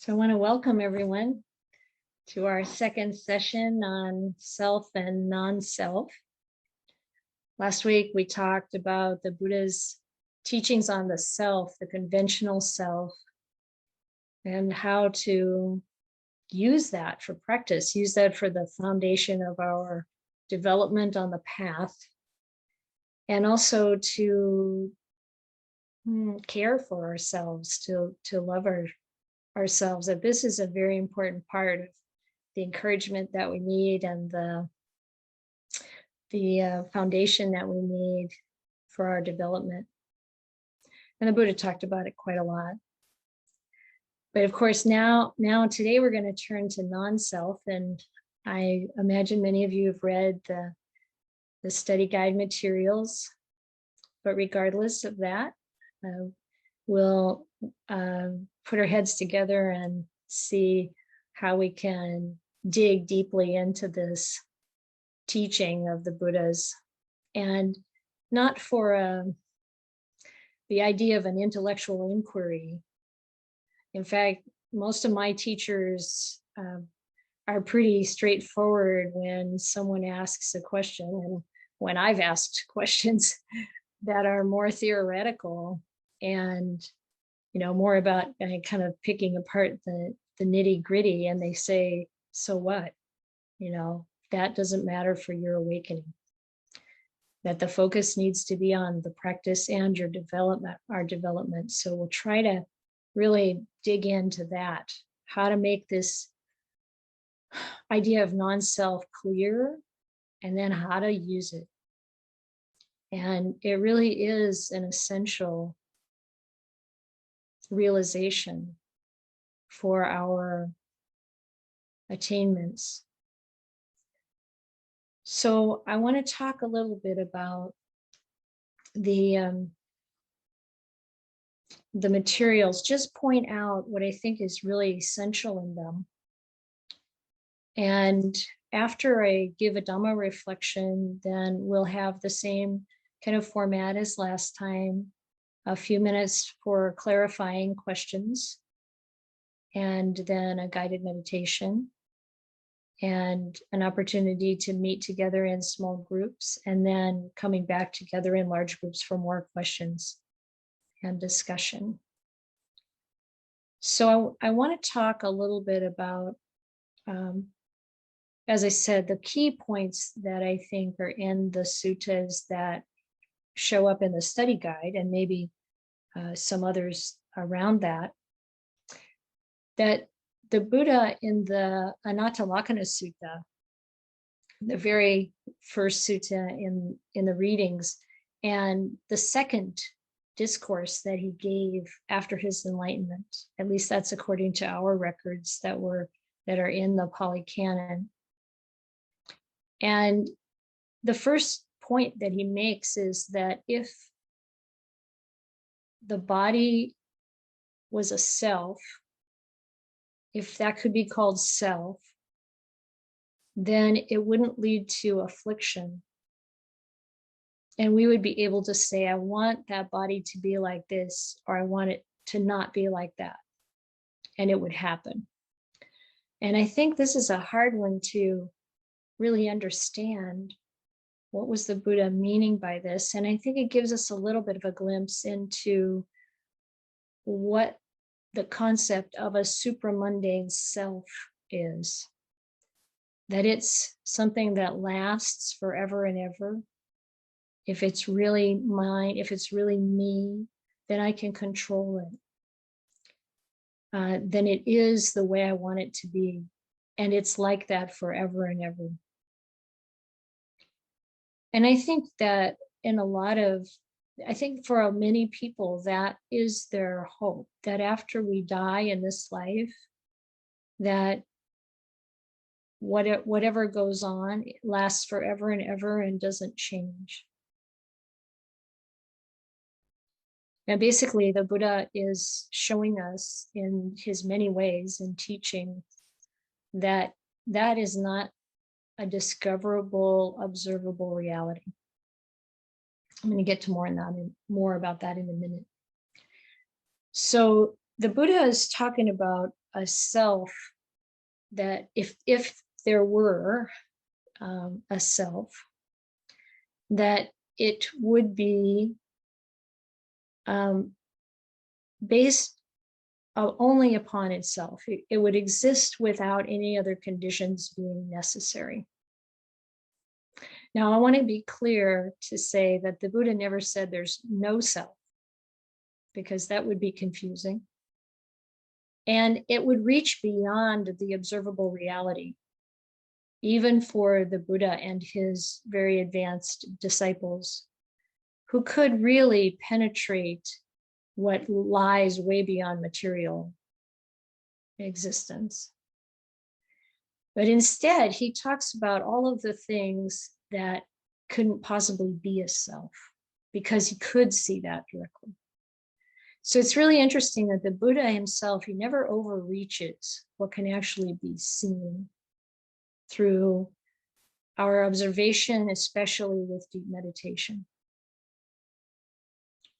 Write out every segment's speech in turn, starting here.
So I want to welcome everyone to our second session on self and non-self. Last week, we talked about the Buddha's teachings on the self, the conventional self, and how to use that for practice, use that for the foundation of our development on the path, and also to care for ourselves, to love ourselves, that this is a very important part of the encouragement that we need and the foundation that we need for our development. And the Buddha talked about it quite a lot. But of course, now today we're going to turn to non-self, and I imagine many of you have read the study guide materials. But regardless of that, we'll put our heads together and see how we can dig deeply into this teaching of the Buddha's, and not for the idea of an intellectual inquiry. In fact, most of my teachers are pretty straightforward when someone asks a question, and when I've asked questions that are more theoretical and more about kind of picking apart the nitty gritty, and they say, so what? That doesn't matter for your awakening. That the focus needs to be on the practice and your development, our development. So we'll try to really dig into that, how to make this idea of non-self clear, and then how to use it. And it really is an essential realization for our attainments. So I want to talk a little bit about the materials, just point out what I think is really essential in them. And after I give a Dhamma reflection, then we'll have the same kind of format as last time, a few minutes for clarifying questions, and then a guided meditation, and an opportunity to meet together in small groups, and then coming back together in large groups for more questions and discussion. So I want to talk a little bit about, as I said, the key points that I think are in the suttas that show up in the study guide, and maybe some others around that the Buddha in the Anattā Sutta, the very first sutta in the readings, and the second discourse that he gave after his enlightenment, at least that's according to our records that are in the Pali Canon. And the first point that he makes is that if the body was a self, if that could be called self, then it wouldn't lead to affliction. And we would be able to say, I want that body to be like this, or I want it to not be like that. And it would happen. And I think this is a hard one to really understand. What was the Buddha meaning by this? And I think it gives us a little bit of a glimpse into what the concept of a supramundane self is. That it's something that lasts forever and ever. If it's really mine, if it's really me, then I can control it. Then it is the way I want it to be. And it's like that forever and ever. And I think that I think for many people, that is their hope, that after we die in this life, that whatever goes on, it lasts forever and ever and doesn't change. And basically, the Buddha is showing us in his many ways in teaching that that is not a discoverable, observable reality. I'm going to get to more about that in a minute. So the Buddha is talking about a self that if there were a self, that it would be based only upon itself. It would exist without any other conditions being necessary. Now, I want to be clear to say that the Buddha never said there's no self, because that would be confusing. And it would reach beyond the observable reality, even for the Buddha and his very advanced disciples, who could really penetrate what lies way beyond material existence. But instead, he talks about all of the things that couldn't possibly be a self, because he could see that directly. So it's really interesting that the Buddha himself, he never overreaches what can actually be seen through our observation, especially with deep meditation.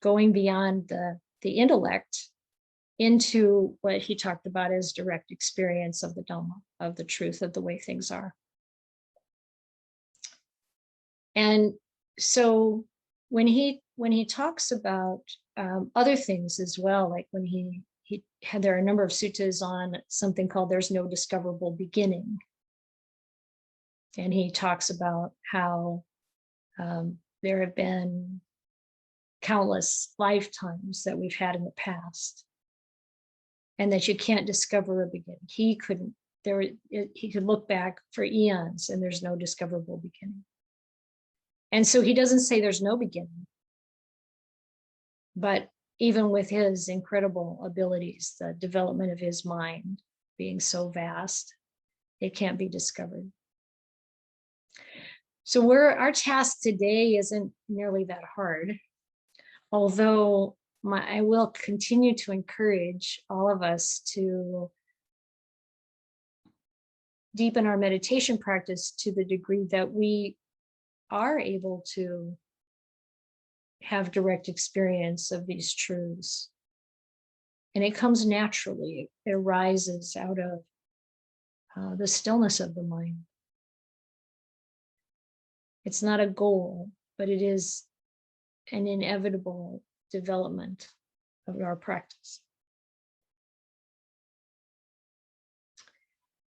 Going beyond the intellect into what he talked about as direct experience of the Dhamma, of the truth of the way things are. And so when he talks about other things as well, like when he had, there are a number of suttas on something called "There's no discoverable beginning," and he talks about how there have been countless lifetimes that we've had in the past, and that you can't discover a beginning. He couldn't. He could look back for eons, and there's no discoverable beginning. And so he doesn't say there's no beginning, but even with his incredible abilities, the development of his mind being so vast, it can't be discovered. So our task today isn't nearly that hard, although I will continue to encourage all of us to deepen our meditation practice to the degree that we are able to have direct experience of these truths. And it comes naturally. It arises out of the stillness of the mind. It's not a goal, but it is an inevitable development of our practice.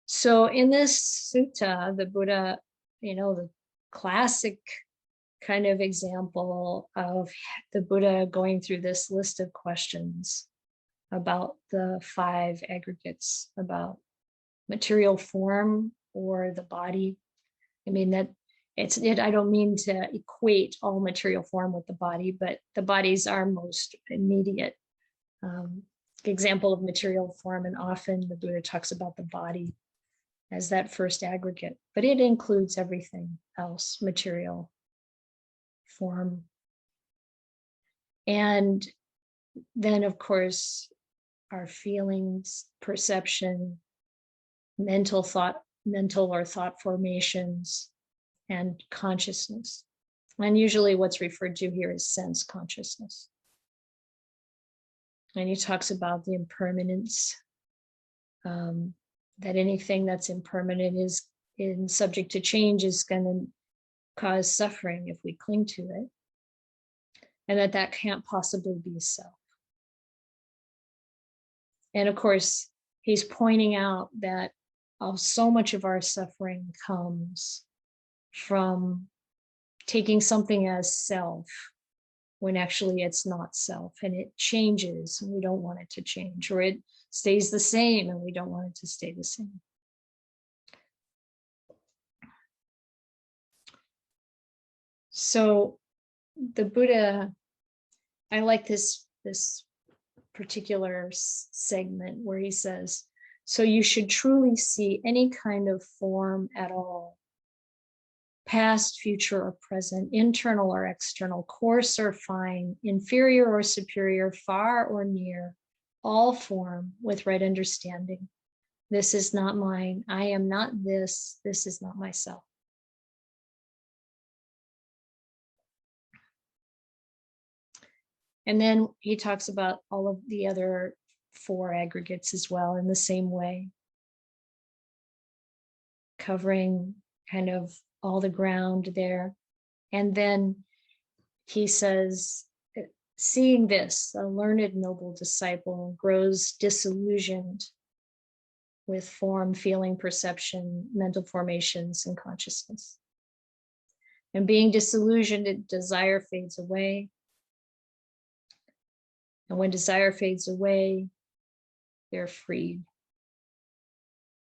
So in this sutta, the Buddha, the classic kind of example of the Buddha going through this list of questions about the 5 aggregates, about material form or the body. I mean, I don't mean to equate all material form with the body, but the body's our most immediate example of material form. And often the Buddha talks about the body as that first aggregate, but it includes everything else, material form. And then, of course, our feelings, perception, mental or thought formations, and consciousness. And usually what's referred to here is sense consciousness. And he talks about the impermanence, that anything that's impermanent is subject to change, is going to cause suffering if we cling to it, and that can't possibly be self. And of course, he's pointing out that so much of our suffering comes from taking something as self when actually it's not self, and it changes and we don't want it to change, or it stays the same and we don't want it to stay the same. So the Buddha, I like this particular segment where he says, so you should truly see any kind of form at all, past, future, or present, internal or external, coarse or fine, inferior or superior, far or near, all form with right understanding. This is not mine. I am not this. This is not myself. And then he talks about all of the other four aggregates as well in the same way, covering kind of all the ground there. And then he says, seeing this, a learned noble disciple grows disillusioned with form, feeling, perception, mental formations, and consciousness. And being disillusioned, desire fades away. And when desire fades away, they're freed.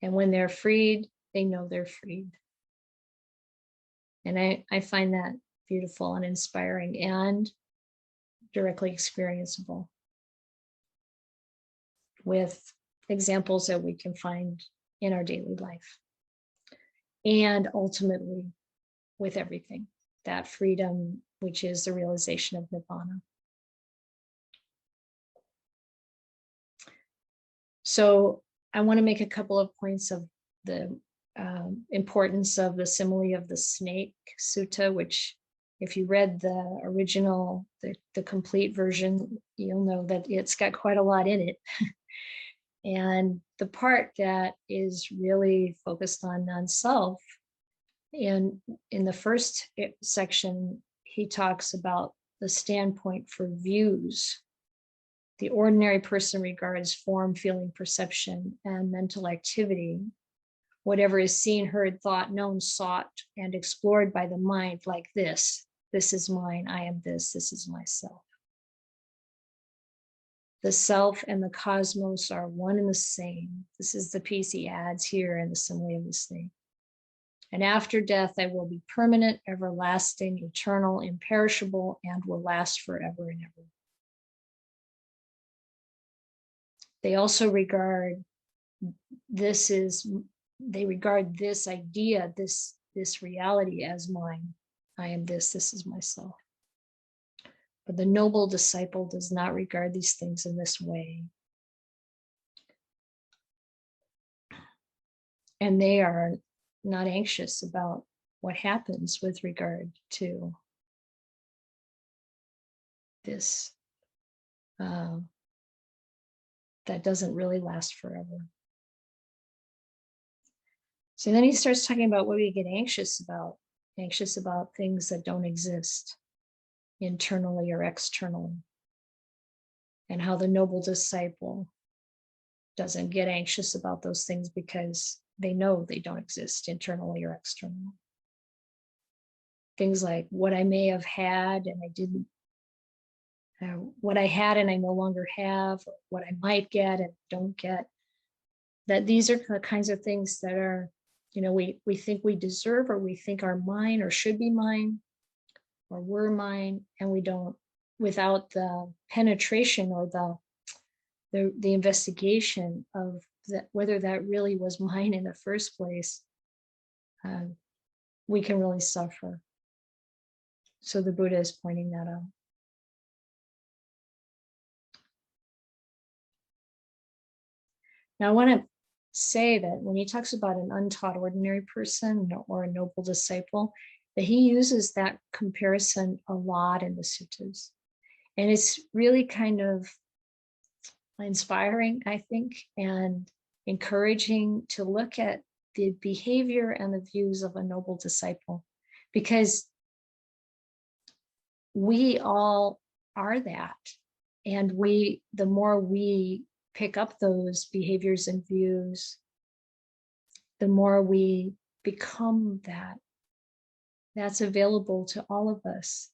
And when they're freed, they know they're freed. And I find that beautiful and inspiring and directly experienceable with examples that we can find in our daily life. And ultimately with everything, that freedom, which is the realization of nirvana. So I want to make a couple of points of the importance of the simile of the snake sutta, which if you read the original, the complete version, you'll know that it's got quite a lot in it. And the part that is really focused on non-self, in the first section, he talks about the standpoint for views. The ordinary person regards form, feeling, perception, and mental activity, whatever is seen, heard, thought, known, sought, and explored by the mind, like this. This is mine, I am this is myself. The self and the cosmos are one and the same. This is the piece he adds here in the simile of the snake. And after death, I will be permanent, everlasting, eternal, imperishable, and will last forever and ever. They also regard this idea, this reality as mine. I am this is myself. But the noble disciple does not regard these things in this way. And they are not anxious about what happens with regard to this that doesn't really last forever. So then he starts talking about what we get anxious about things that don't exist internally or externally, and how the noble disciple doesn't get anxious about those things because they know they don't exist internally or externally. Things like what I may have had and I didn't, what I had and I no longer have, or what I might get and don't get, that these are the kinds of things that are, we think we deserve, or we think are mine or should be mine or were mine, and we don't, without the penetration or the investigation of that, whether that really was mine in the first place, we can really suffer. So the Buddha is pointing that out. Now I want to say that when he talks about an untaught ordinary person or a noble disciple, that he uses that comparison a lot in the suttas. And it's really kind of inspiring, I think, and encouraging to look at the behavior and the views of a noble disciple, because we all are that. And the more we pick up those behaviors and views, the more we become that. That's available to all of us.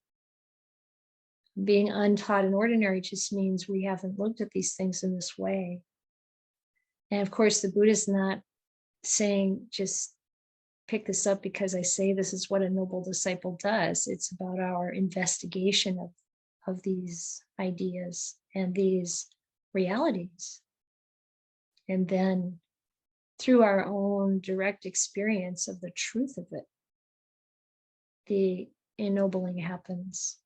Being untaught and ordinary just means we haven't looked at these things in this way. And of course, the Buddha's not saying just pick this up because I say this is what a noble disciple does. It's about our investigation of these ideas and these realities. And then through our own direct experience of the truth of it, the ennobling happens.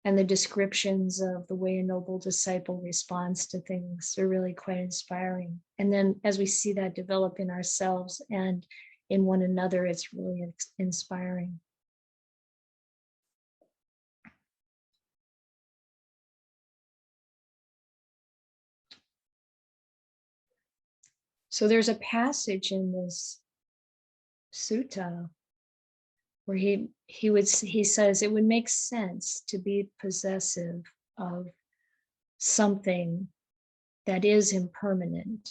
And the descriptions of the way a noble disciple responds to things are really quite inspiring. And then as we see that develop in ourselves and in one another, it's really inspiring. So there's a passage in this sutta where he says it would make sense to be possessive of something that is impermanent,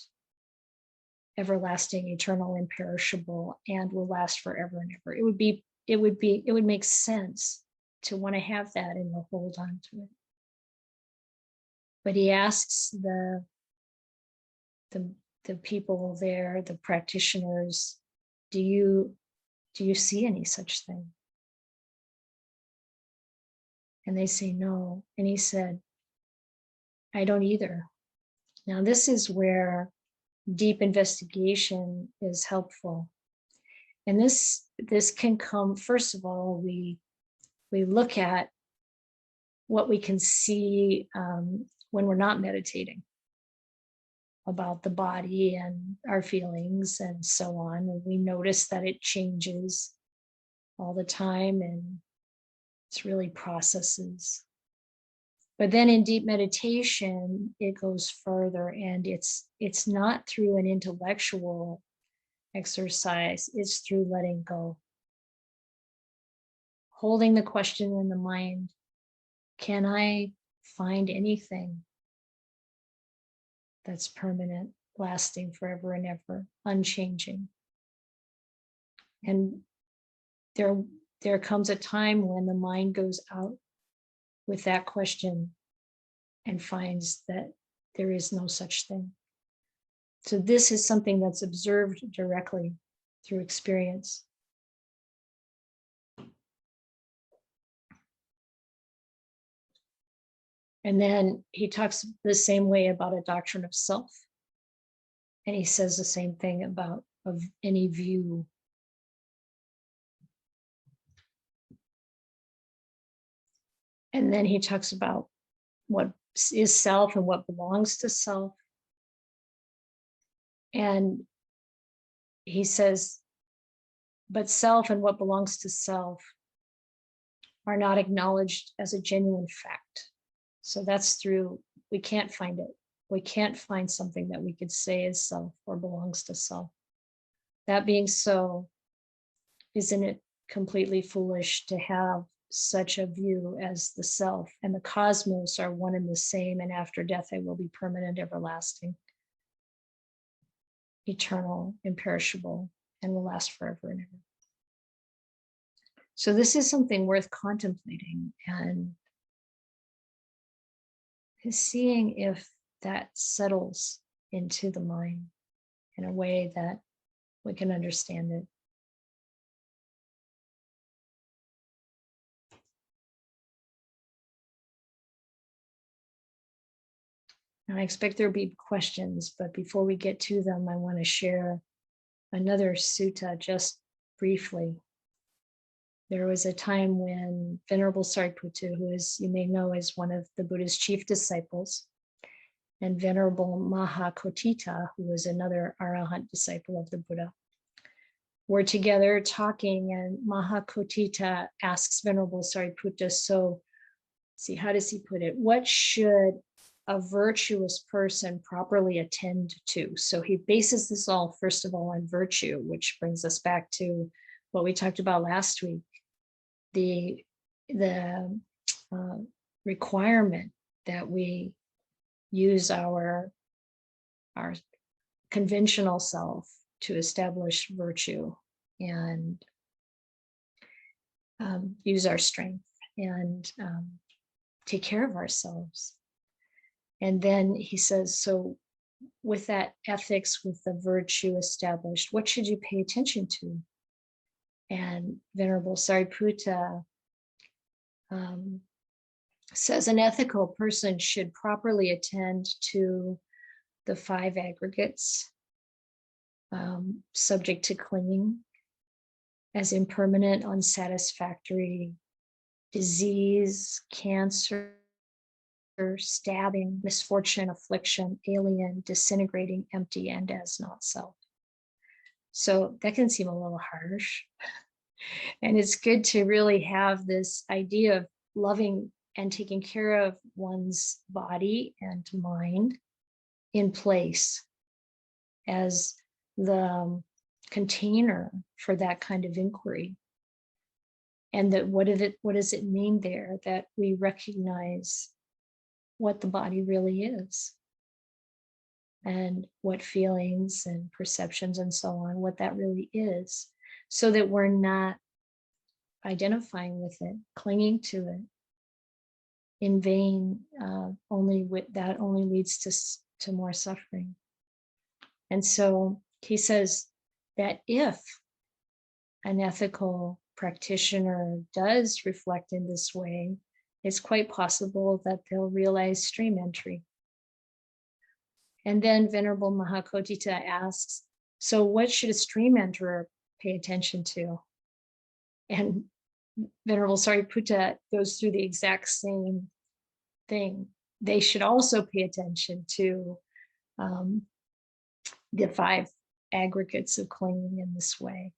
everlasting, eternal, imperishable, and will last forever and ever. It would make sense to want to have that and to hold on to it. But he asks the people there, the practitioners, do you see any such thing? And they say no. And he said, I don't either. Now this is where deep investigation is helpful. And this can come, first of all, we look at what we can see when we're not meditating about the body and our feelings and so on. And we notice that it changes all the time and it's really processes. But then in deep meditation, it goes further, and it's not through an intellectual exercise, it's through letting go. Holding the question in the mind, can I find anything that's permanent, lasting forever and ever, unchanging? And there comes a time when the mind goes out with that question and finds that there is no such thing. So this is something that's observed directly through experience. And then he talks the same way about a doctrine of self. And he says the same thing about of any view. And then he talks about what is self and what belongs to self. And he says, but self and what belongs to self are not acknowledged as a genuine fact. So that's through, we can't find it. We can't find something that we could say is self or belongs to self. That being so, isn't it completely foolish to have such a view as the self and the cosmos are one and the same, and after death they will be permanent, everlasting, eternal, imperishable, and will last forever and ever. So this is something worth contemplating and seeing if that settles into the mind in a way that we can understand it. And I expect there'll be questions, but before we get to them, I want to share another sutta just briefly. There was a time when Venerable Sariputta, who is, you may know, is one of the Buddha's chief disciples, and Venerable Mahakotita, who was another Arahant disciple of the Buddha, were together talking, and Mahakotita asks Venerable Sariputta, so, see, how does he put it? What should a virtuous person properly attend to? So he bases this all, first of all, on virtue, which brings us back to what we talked about last week, the requirement that we use our conventional self to establish virtue and use our strength and take care of ourselves. And then he says, so with that ethics, with the virtue established, what should you pay attention to? And Venerable Sariputta says an ethical person should properly attend to the 5 aggregates subject to clinging as impermanent, unsatisfactory, disease, cancer, stabbing, misfortune, affliction, alien, disintegrating, empty, and as not self. So that can seem a little harsh. And it's good to really have this idea of loving and taking care of one's body and mind in place. as the container for that kind of inquiry. And that what does it mean there that we recognize what the body really is, and what feelings and perceptions and so on, what that really is, so that we're not identifying with it, clinging to it in vain. Only leads to more suffering. And so he says that if an ethical practitioner does reflect in this way, it's quite possible that they'll realize stream entry. And then Venerable Mahakotita asks, so what should a stream enterer pay attention to? And Venerable Sariputta goes through the exact same thing. They should also pay attention to the 5 aggregates of clinging in this way.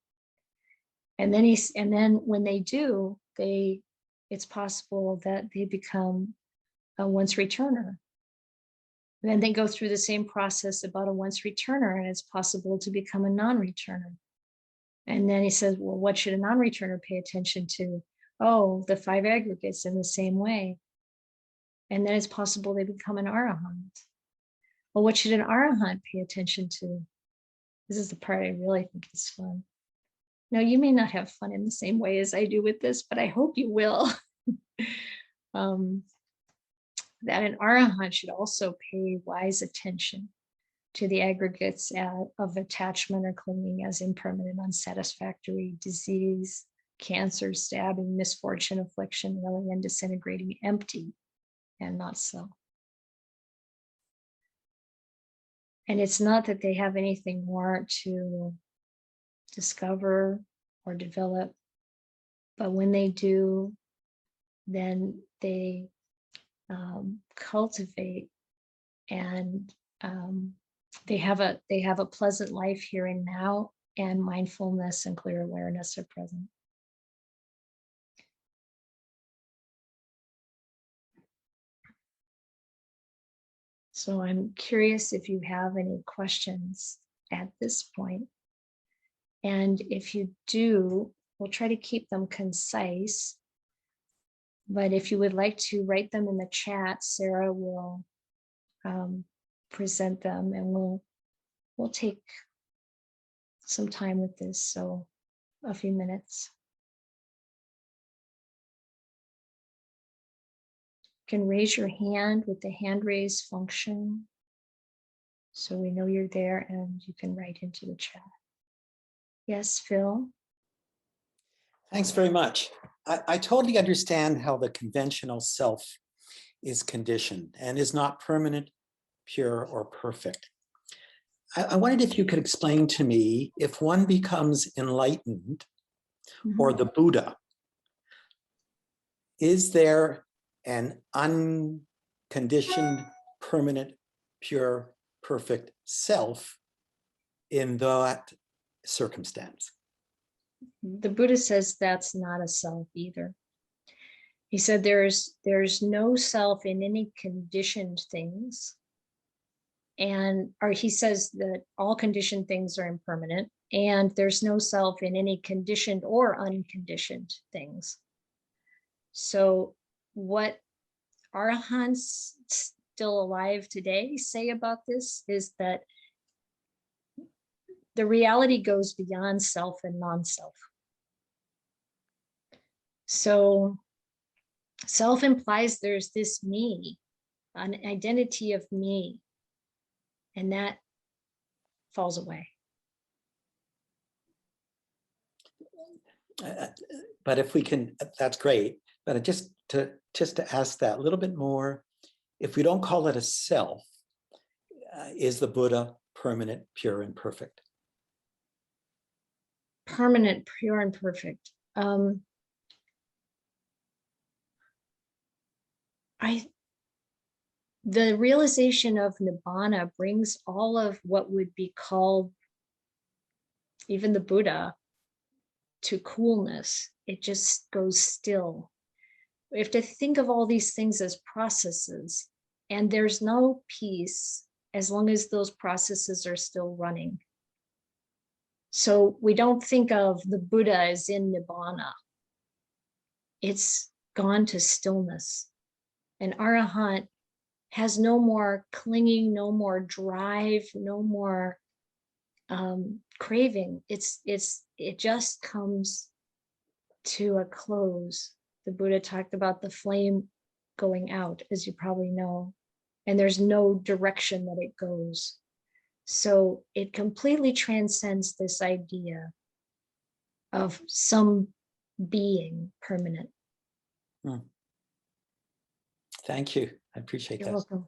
And then when they do, it's possible that they become a once returner. And then they go through the same process about a once returner, and it's possible to become a non-returner. And then he says, well, what should a non-returner pay attention to? Oh, the 5 aggregates in the same way. And then it's possible they become an arahant. Well, what should an arahant pay attention to? This is the part I really think is fun. Now, you may not have fun in the same way as I do with this, but I hope you will. That an arahant should also pay wise attention to the aggregates of attachment or clinging as impermanent, unsatisfactory, disease, cancer, stabbing, misfortune, affliction, alien, disintegrating, empty, and not so. And it's not that they have anything more to discover or develop, but when they do, then they cultivate, and they have a pleasant life here and now, and mindfulness and clear awareness are present. So I'm curious if you have any questions at this point. And if you do, we'll try to keep them concise. But if you would like to write them in the chat, Sarah will present them, and we'll take some time with this, so a few minutes. You can raise your hand with the hand raise function, so we know you're there, and you can write into the chat. Yes, Phil? Thanks very much. I totally understand how the conventional self is conditioned and is not permanent, pure, or perfect. I wondered if you could explain to me, if one becomes enlightened or the Buddha, is there an unconditioned, permanent, pure, perfect self in that circumstance? The Buddha says that's not a self either. He said there's no self in any conditioned things. Or he says that all conditioned things are impermanent, and there's no self in any conditioned or unconditioned things. So what arahants still alive today say about this is that the reality goes beyond self and non-self. So self implies there's this me, an identity of me, and that falls away. But if we can, that's great. But just to ask that a little bit more, if we don't call it a self, is the Buddha permanent, pure, and perfect? Permanent, pure, and perfect. The realization of Nibbana brings all of what would be called, even the Buddha, to coolness. It just goes still. We have to think of all these things as processes, and there's no peace as long as those processes are still running. So we don't think of the Buddha as in Nibbana. It's gone to stillness. An arahant has no more clinging, no more drive, no more craving. It just comes to a close. The Buddha talked about the flame going out, as you probably know, and there's no direction that it goes. So it completely transcends this idea of some being permanent. Thank you. I appreciate You're that. welcome.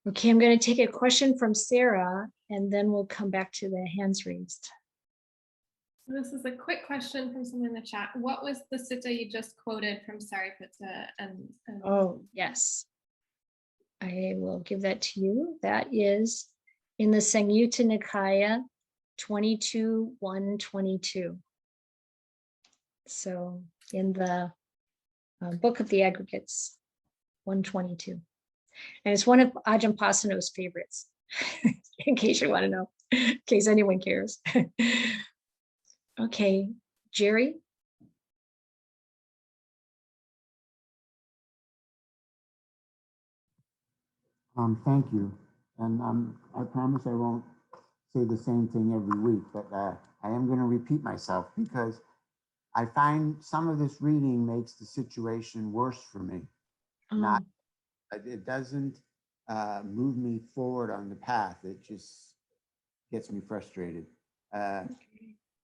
Okay, I'm going to take a question from Sarah, and then we'll come back to the hands raised. This is a quick question from someone in the chat. What was the sutta you just quoted from Sariputta? Oh, yes. I will give that to you. That is in the Samyutta Nikaya 22.122. So in the Book of the Aggregates, 122. And it's one of Ajahn Pasano's favorites, in case you want to know, in case anyone cares. Okay, Jerry? Thank you. And I promise I won't say the same thing every week, but I am going to repeat myself because I find some of this reading makes the situation worse for me. It doesn't move me forward on the path. It just gets me frustrated.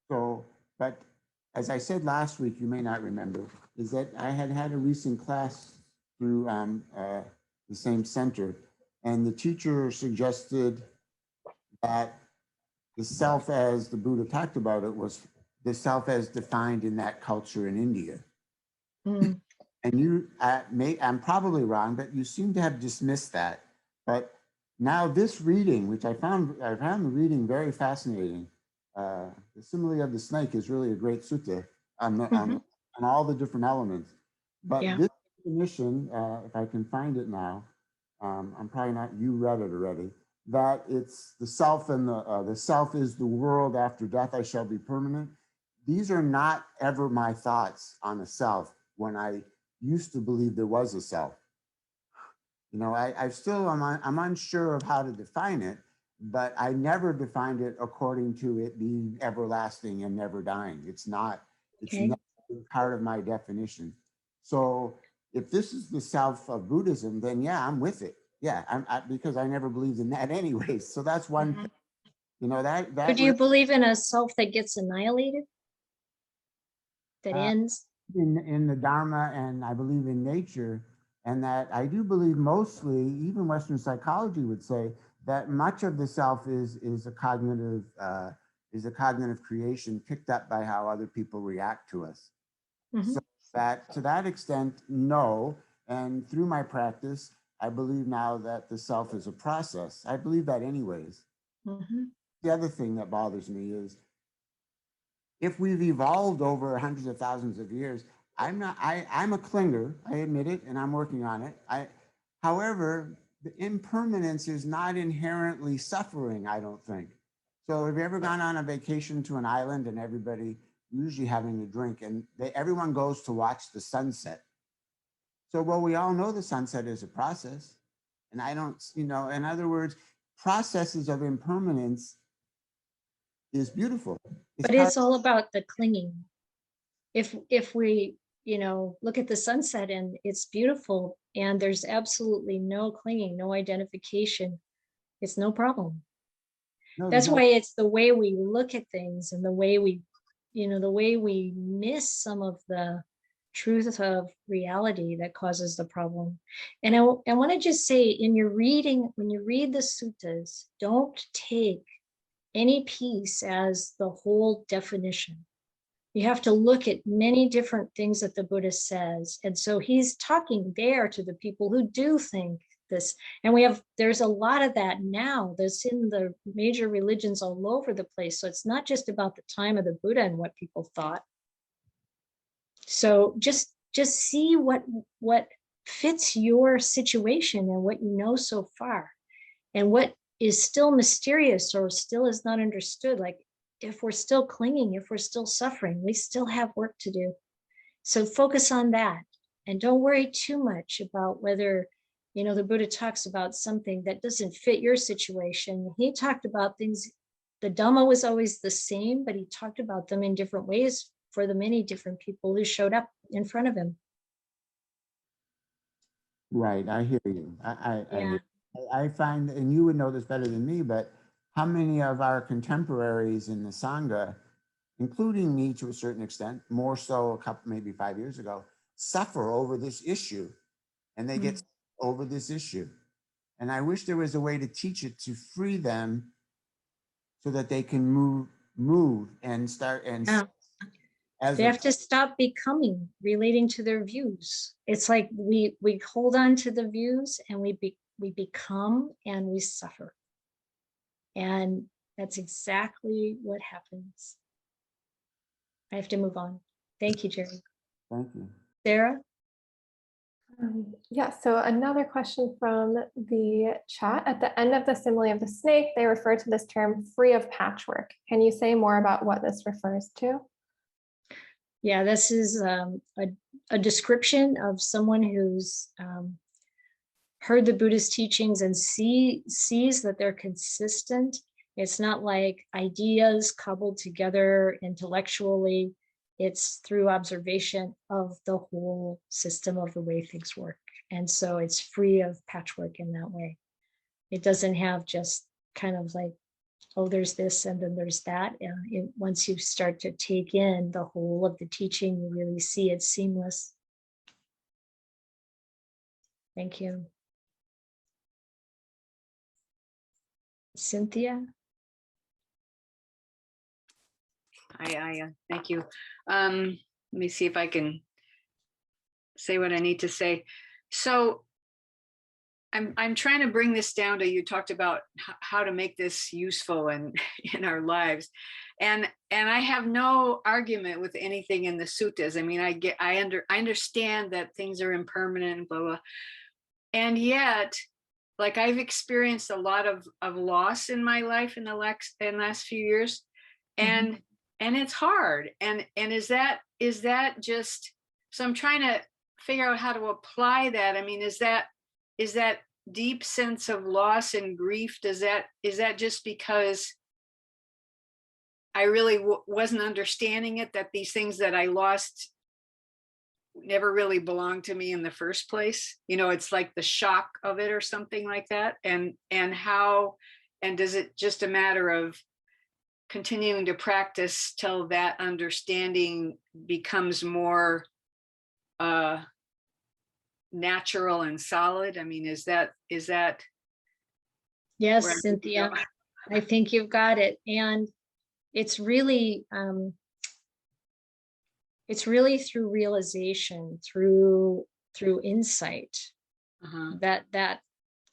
But as I said last week, you may not remember, is that I had a recent class through the same center, and the teacher suggested that the self, as the Buddha talked about it, was the self as defined in that culture in India. Mm. And you I'm probably wrong, but you seem to have dismissed that. But now this reading, which I found the reading very fascinating. The simile of the snake is really a great sutta on all the different elements. But this definition, if I can find it now, I'm probably not, you read it already, that it's the self and the self is the world after death, I shall be permanent. These are not ever my thoughts on a self when I used to believe there was a self. You know, I'm unsure of how to define it, but I never defined it according to it being everlasting and never dying. It's not, it's never part of my definition. So if this is the self of Buddhism, then yeah, I'm with it. Yeah, because I never believed in that anyways. So that's one thing. You know, that But do you believe in a self that gets annihilated? That ends? In the Dharma, and I believe in nature, and that I do believe mostly, even Western psychology would say, that much of the self is a cognitive creation picked up by how other people react to us. So that to that extent, no. And through my practice, I believe now that the self is a process. I believe that anyways. The other thing that bothers me is if we've evolved over hundreds of thousands of years, I'm a clinger, I admit it, and I'm working on it. However, the impermanence is not inherently suffering, I don't think. So have you ever gone on a vacation to an island and everybody usually having a drink and everyone goes to watch the sunset? So, well, we all know the sunset is a process. And I don't, you know, in other words, processes of impermanence is beautiful. But it's all about the clinging. If we, you know, look at the sunset and it's beautiful and there's absolutely no clinging, no identification, it's no problem. That's why it's the way we look at things and the way we, you know, the way we miss some of the truth of reality that causes the problem. And I want to just say, in your reading, when you read the suttas, don't take any piece as the whole definition. You have to look at many different things that the Buddha says. And so he's talking there to the people who do think this. And there's a lot of that now that's in the major religions all over the place. So it's not just about the time of the Buddha and what people thought. So just see what fits your situation and what you know so far. And what is still mysterious or still is not understood, like if we're still clinging, if we're still suffering, we still have work to do. So focus on that and don't worry too much about whether, the Buddha talks about something that doesn't fit your situation. He talked about things, the Dhamma was always the same, but he talked about them in different ways for the many different people who showed up in front of him. Right, I hear you. Yeah. I find, and you would know this better than me, but how many of our contemporaries in the Sangha, including me to a certain extent, more so a couple, maybe 5 years ago, suffer over this issue, and they get over this issue. And I wish there was a way to teach it to free them so that they can move and start and Yeah. as They have to stop becoming, relating to their views. It's like we hold on to the views and we become and we suffer. And that's exactly what happens. I have to move on. Thank you, Jerry. Thank you. Sarah? Yeah, so another question from the chat. At the end of the simile of the snake, they refer to this term free of patchwork. Can you say more about what this refers to? Yeah, this is a description of someone who's heard the Buddhist teachings and sees that they're consistent. It's not like ideas cobbled together intellectually. It's through observation of the whole system of the way things work. And so it's free of patchwork in that way. It doesn't have just kind of like, oh, there's this and then there's that. And once you start to take in the whole of the teaching, you really see it's seamless. Thank you. Cynthia? Ayya, thank you. Let me see if I can say what I need to say. So I'm trying to bring this down to, you talked about how to make this useful in our lives. And I have no argument with anything in the suttas. I mean, I understand that things are impermanent and blah, blah. And yet, like I've experienced a lot of loss in my life in the last few years. And it's hard. And is that just, so I'm trying to figure out how to apply that. I mean, is that deep sense of loss and grief, is that just because I really wasn't understanding it, that these things that I lost never really belonged to me in the first place? It's like the shock of it or something like that. And does it just a matter of continuing to practice till that understanding becomes more natural and solid? I mean, is that Yes, Cynthia, I think you've got it. And it's really through realization, through insight, that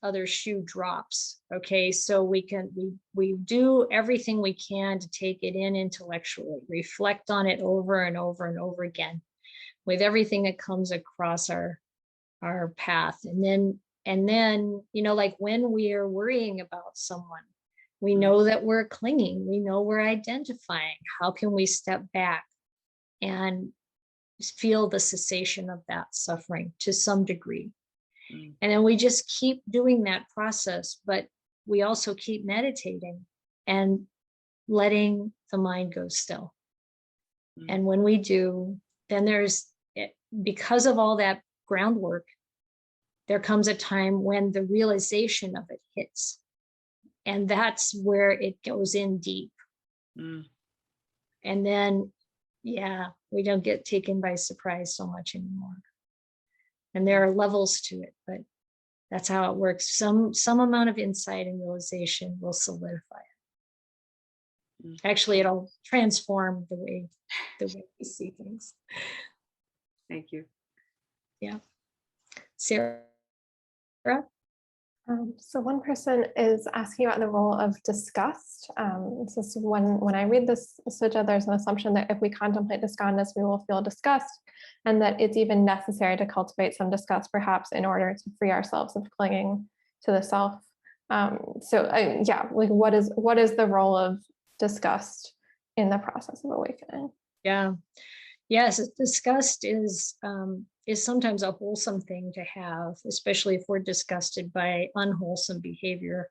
other shoe drops. Okay, so we do everything we can to take it in intellectually, reflect on it over and over and over again with everything that comes across our path. And then like when we are worrying about someone, we know that we're clinging, we know we're identifying. How can we step back and feel the cessation of that suffering to some degree? And then we just keep doing that process, but we also keep meditating and letting the mind go still. And when we do, then because of all that groundwork, there comes a time when the realization of it hits. And that's where it goes in deep. And then, we don't get taken by surprise so much anymore. And there are levels to it, but that's how it works. Some amount of insight and realization will solidify it. Actually, it'll transform the way we see things. Thank you. Yeah. Sarah? So one person is asking about the role of disgust. This is when I read this sutta, there's an assumption that if we contemplate the skandhas, we will feel disgust, and that it's even necessary to cultivate some disgust, perhaps in order to free ourselves of clinging to the self. Yeah, like what is the role of disgust in the process of awakening? Yeah. Yes, disgust is sometimes a wholesome thing to have, especially if we're disgusted by unwholesome behavior,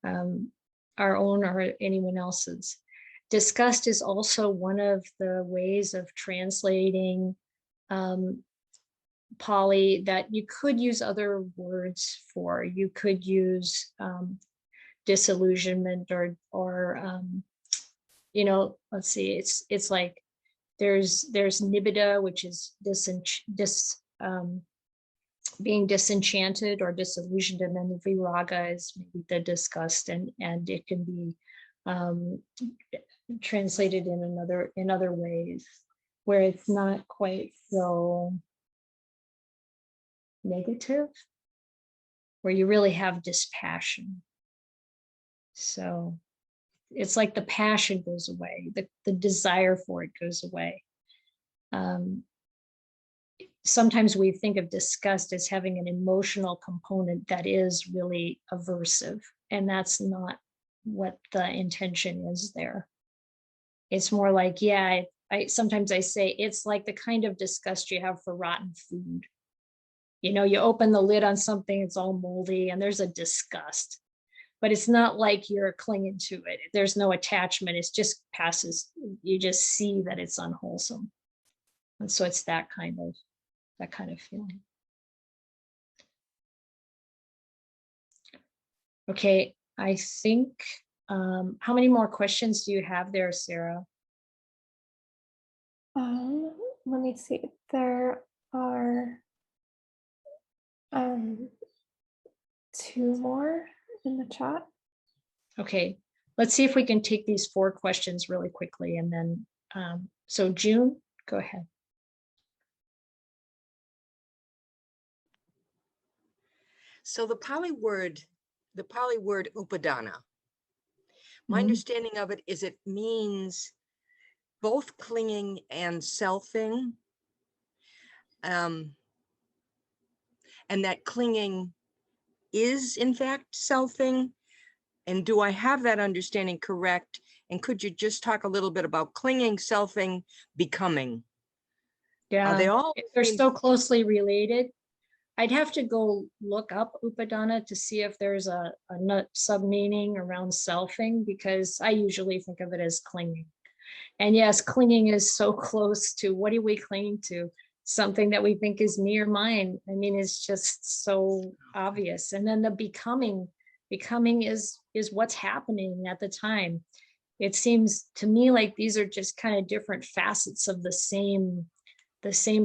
our own or anyone else's. Disgust is also one of the ways of translating Pali that you could use other words for. You could use disillusionment or let's see, it's like there's nibbida, which is being disenchanted or disillusioned, and then viraga is maybe the disgust, and it can be translated in other ways where it's not quite so negative, where you really have dispassion. So it's like the passion goes away, the desire for it goes away. Sometimes we think of disgust as having an emotional component that is really aversive, and that's not what the intention is there. It's more like, yeah, sometimes I say it's like the kind of disgust you have for rotten food. You know, you open the lid on something, it's all moldy, and there's a disgust. But it's not like you're clinging to it. There's no attachment. It's just passes. You just see that it's unwholesome. And so it's that kind of feeling. Okay, I think, how many more questions do you have there, Sarah? Let me see. There are 2 more in the chat. Okay, let's see if we can take these 4 questions really quickly, and then, so June, go ahead. So the Pali word upadana, my Mhm. understanding of it is it means both clinging and selfing, and that clinging is in fact selfing. And do I have that understanding correct? And could you just talk a little bit about clinging, selfing, becoming? Yeah, Are they all? they're so closely related. I'd have to go look up upadana to see if there's a sub-meaning around selfing, because I usually think of it as clinging. And yes, clinging is so close to, what are we clinging to? Something that we think is me or mine. I mean, it's just so obvious. And then the becoming is what's happening at the time. It seems to me like these are just kind of different facets of the same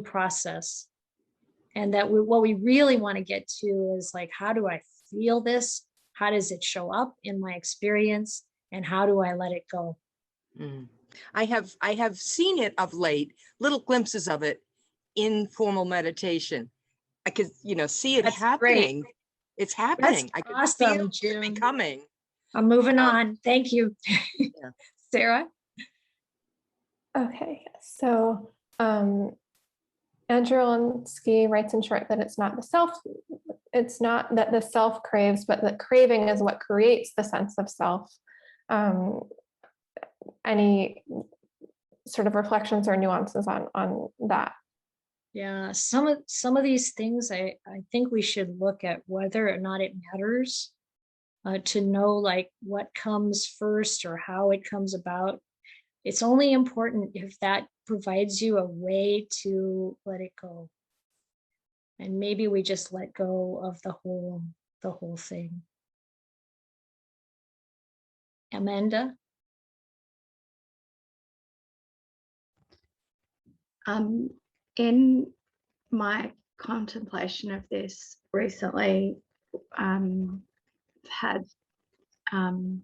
process. And that what we really want to get to is like, how do I feel this? How does it show up in my experience? And how do I let it go? Mm. I have seen it of late, little glimpses of it in formal meditation. I could, see it That's happening. great. It's happening. That's I could awesome, feel June. it becoming. I'm moving on. Thank you. Yeah. Sarah? Okay, so Andrew Linsky writes in short that it's not that the self craves, but that craving is what creates the sense of self. Any sort of reflections or nuances on that? Yeah, some of these things, I think we should look at whether or not it matters to know like what comes first or how it comes about. It's only important if that provides you a way to let it go. And maybe we just let go of the whole thing. Amanda? In my contemplation of this recently, had some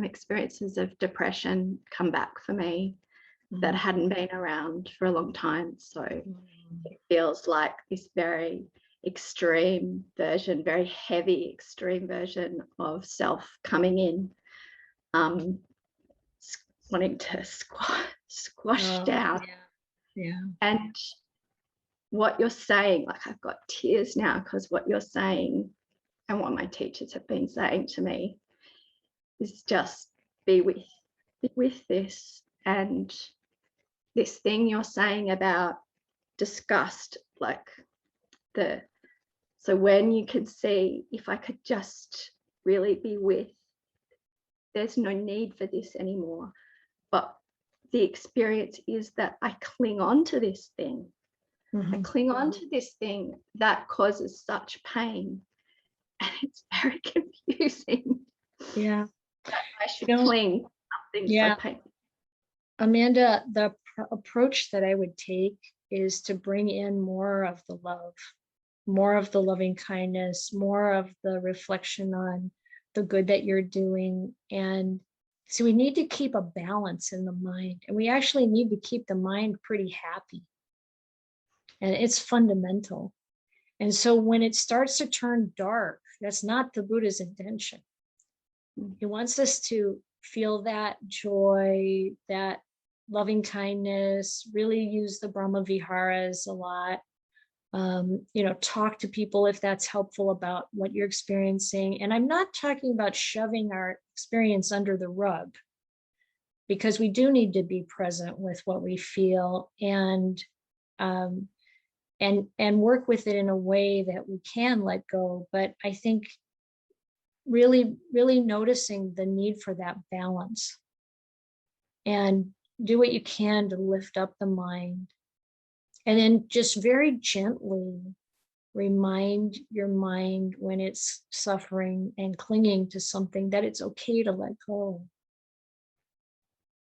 experiences of depression come back for me that hadn't been around for a long time. So it feels like this very extreme version, very heavy extreme version of self coming in, wanting to squash down. Yeah. And what you're saying, like I've got tears now because what you're saying and what my teachers have been saying to me is just be with this. And this thing you're saying about disgust, like so when you could see, if I could just really be with, there's no need for this anymore. But the experience is that I cling on to this thing. I cling on to this thing that causes such pain. And it's very confusing. Yeah. I should cling something so painful. Amanda, the approach that I would take is to bring in more of the love, more of the loving kindness, more of the reflection on the good that you're doing. And so we need to keep a balance in the mind, and we actually need to keep the mind pretty happy. And it's fundamental. And so when it starts to turn dark, that's not the Buddha's intention. He wants us to feel that joy, that loving kindness, really use the Brahma Viharas a lot. Talk to people if that's helpful about what you're experiencing. And I'm not talking about shoving our experience under the rug, because we do need to be present with what we feel and work with it in a way that we can let go. But I think really, really noticing the need for that balance, and do what you can to lift up the mind. And then just very gently remind your mind when it's suffering and clinging to something that it's okay to let go.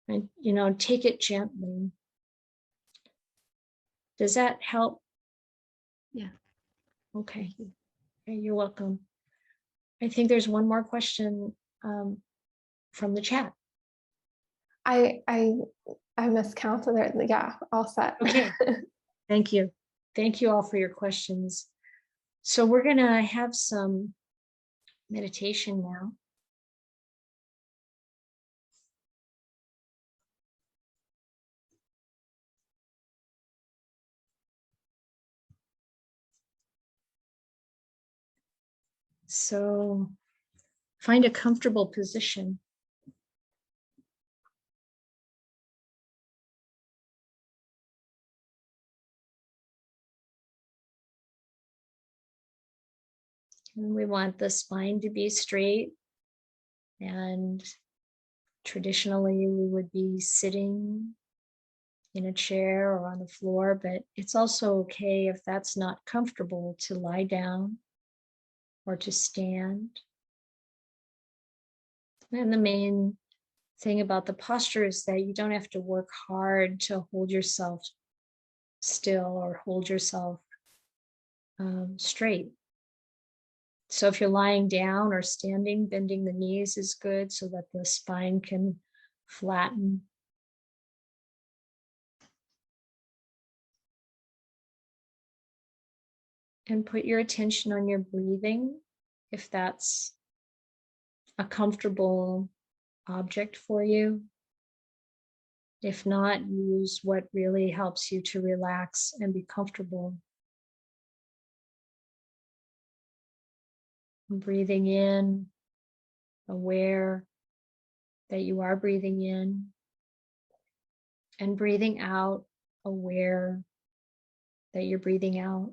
And, take it gently. Does that help? Yeah. Okay. You're welcome. I think there's one more question from the chat. I miscounted there. Yeah, all set. Okay. Thank you. Thank you all for your questions. So we're going to have some meditation now. So find a comfortable position. And we want the spine to be straight. And traditionally, we would be sitting in a chair or on the floor, but it's also okay if that's not comfortable to lie down or to stand. And the main thing about the posture is that you don't have to work hard to hold yourself still or hold yourself straight. So if you're lying down or standing, bending the knees is good so that the spine can flatten. And put your attention on your breathing, if that's a comfortable object for you. If not, use what really helps you to relax and be comfortable. Breathing in, aware that you are breathing in, and breathing out, aware that you're breathing out.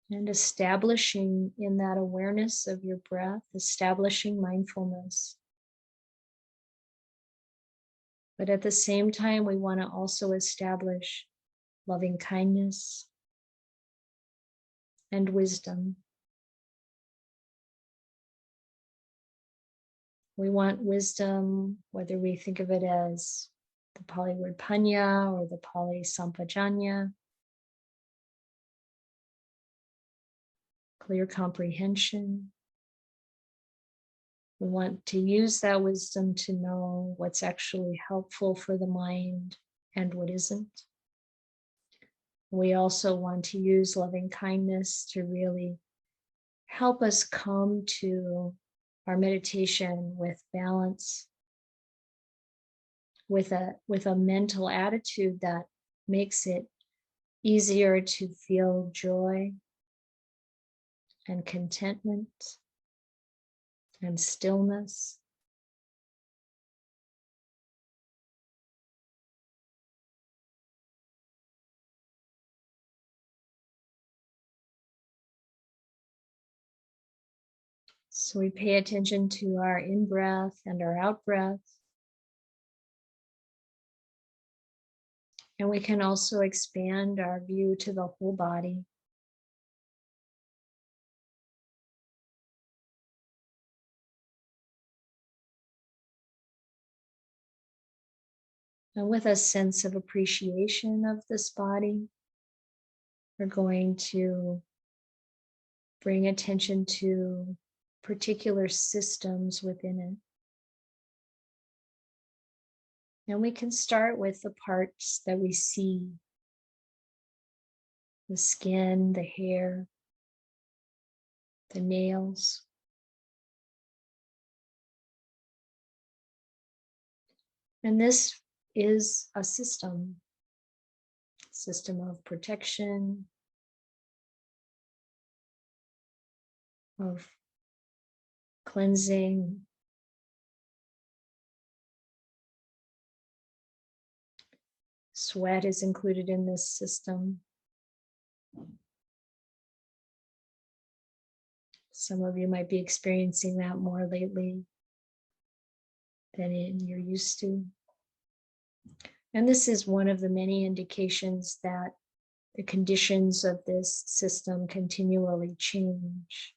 And establishing in that awareness of your breath, establishing mindfulness. But at the same time, we want to also establish loving kindness and wisdom. We want wisdom, whether we think of it as the Pali word panya or the Pali sampajanya, clear comprehension. We want to use that wisdom to know what's actually helpful for the mind and what isn't. We also want to use loving kindness to really help us come to our meditation with balance, with a mental attitude that makes it easier to feel joy and contentment and stillness. So we pay attention to our in-breath and our out-breath. And we can also expand our view to the whole body. And with a sense of appreciation of this body, we're going to bring attention to particular systems within it. And we can start with the parts that we see: the skin, the hair, the nails. And this is a system of protection, of cleansing. Sweat is included in this system. Some of you might be experiencing that more lately than you're used to. And this is one of the many indications that the conditions of this system continually change.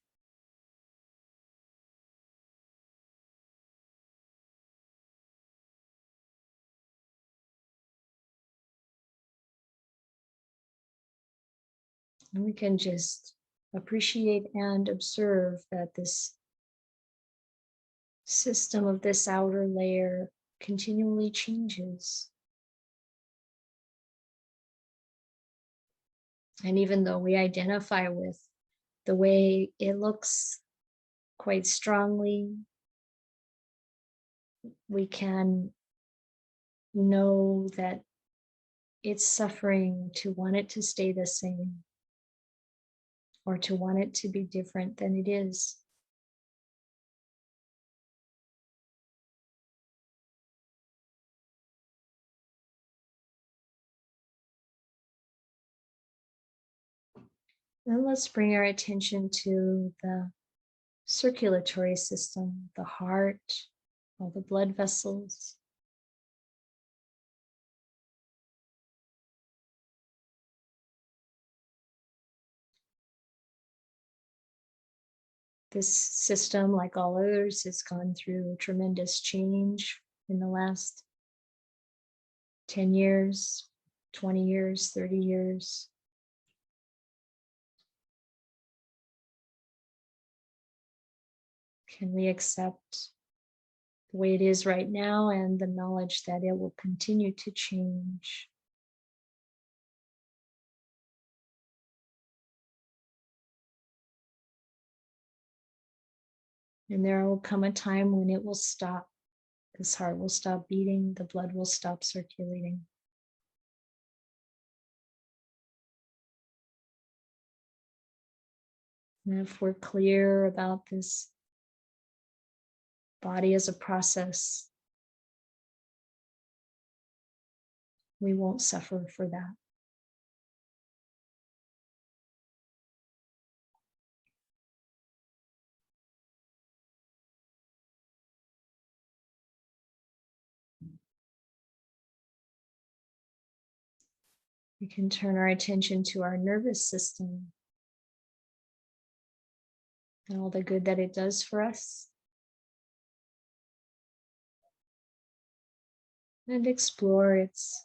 And we can just appreciate and observe that this system of this outer layer continually changes. And even though we identify with the way it looks quite strongly, we can know that it's suffering to want it to stay the same or to want it to be different than it is. Then let's bring our attention to the circulatory system, the heart, all the blood vessels. This system, like all others, has gone through tremendous change in the last 10 years, 20 years, 30 years. Can we accept the way it is right now and the knowledge that it will continue to change? And there will come a time when it will stop. This heart will stop beating, the blood will stop circulating. And if we're clear about this body as a process, we won't suffer for that. We can turn our attention to our nervous system and all the good that it does for us, and explore its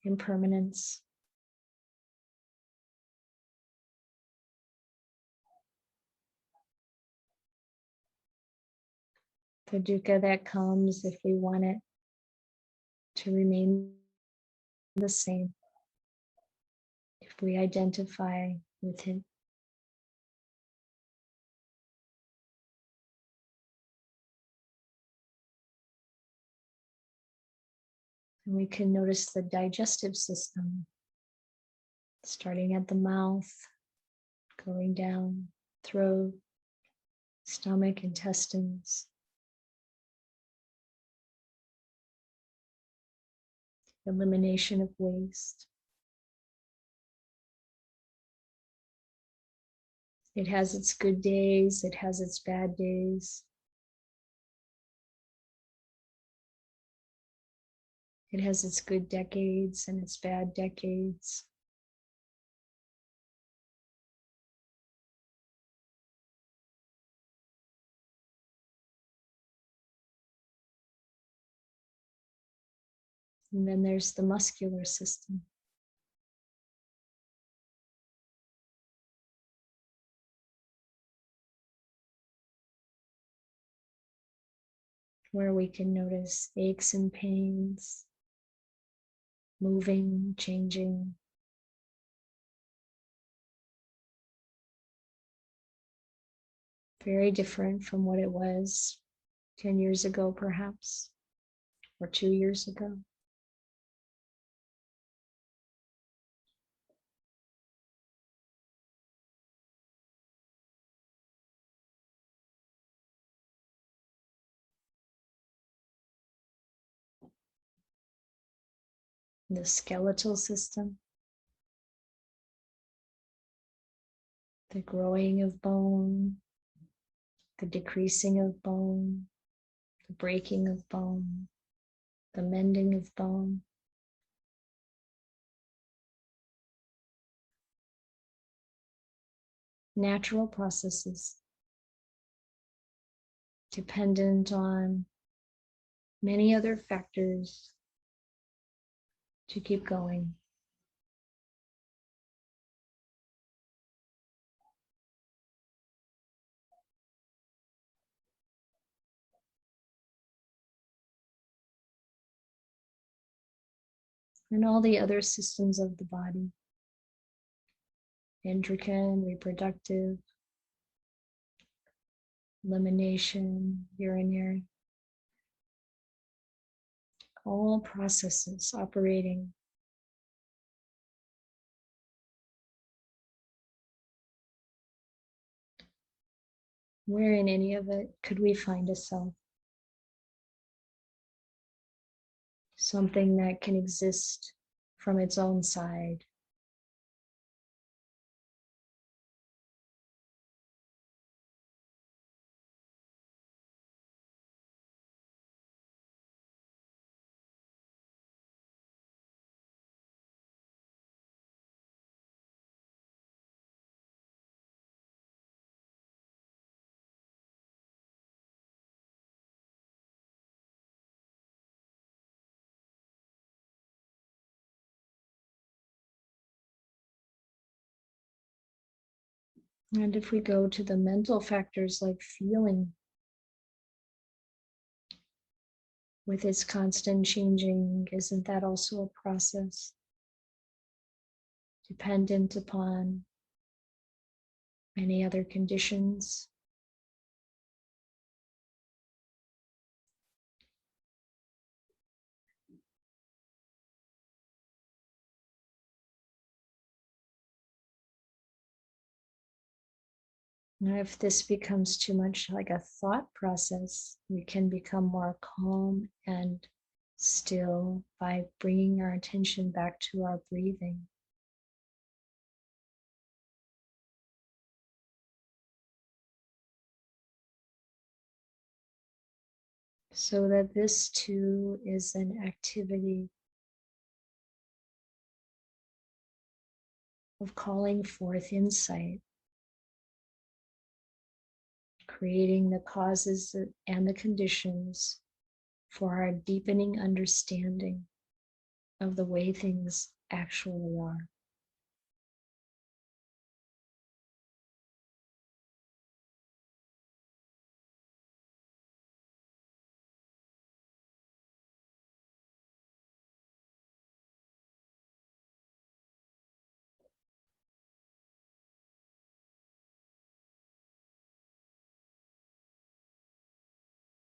impermanence. The dukkha that comes if we want it to remain the same, if we identify with it. And we can notice the digestive system, starting at the mouth, going down, throat, stomach, intestines. Elimination of waste. It has its good days, it has its bad days. It has its good decades and its bad decades. And then there's the muscular system. Where we can notice aches and pains, moving, changing. Very different from what it was 10 years ago, perhaps, or 2 years ago. The skeletal system, the growing of bone, the decreasing of bone, the breaking of bone, the mending of bone. Natural processes dependent on many other factors to keep going. And all the other systems of the body, endocrine, reproductive, elimination, urinary, all processes operating. Where in any of it could we find a self? Something that can exist from its own side. And if we go to the mental factors like feeling, with its constant changing, isn't that also a process dependent upon many other conditions? Now, if this becomes too much like a thought process, we can become more calm and still by bringing our attention back to our breathing. So that this too is an activity of calling forth insight, creating the causes and the conditions for our deepening understanding of the way things actually are.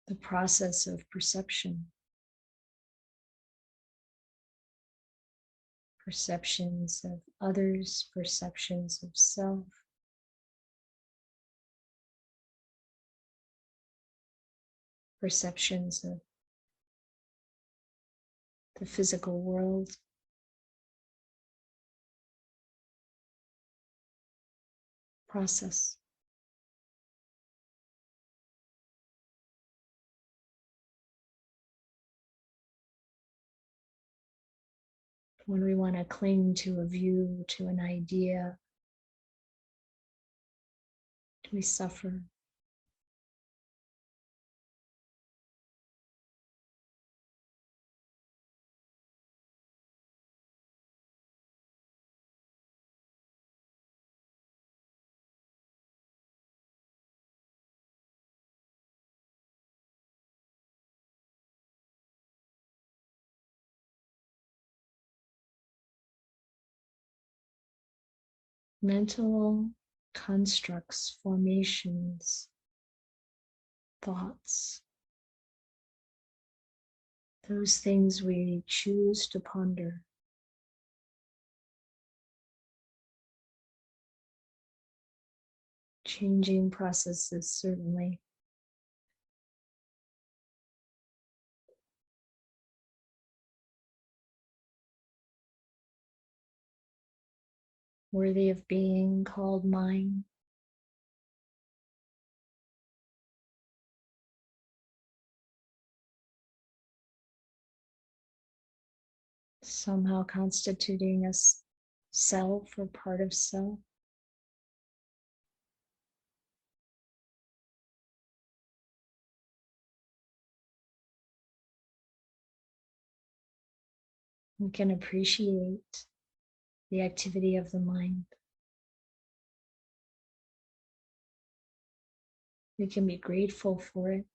The process of perception. perceptions of others, perceptions of self. Perceptions of the physical world. Process. When we want to cling to a view, to an idea, we suffer. Mental constructs, formations, thoughts, those things we choose to ponder. Changing processes, certainly. Worthy of being called mine. Somehow constituting a self or part of self. We can appreciate the activity of the mind. We can be grateful for it.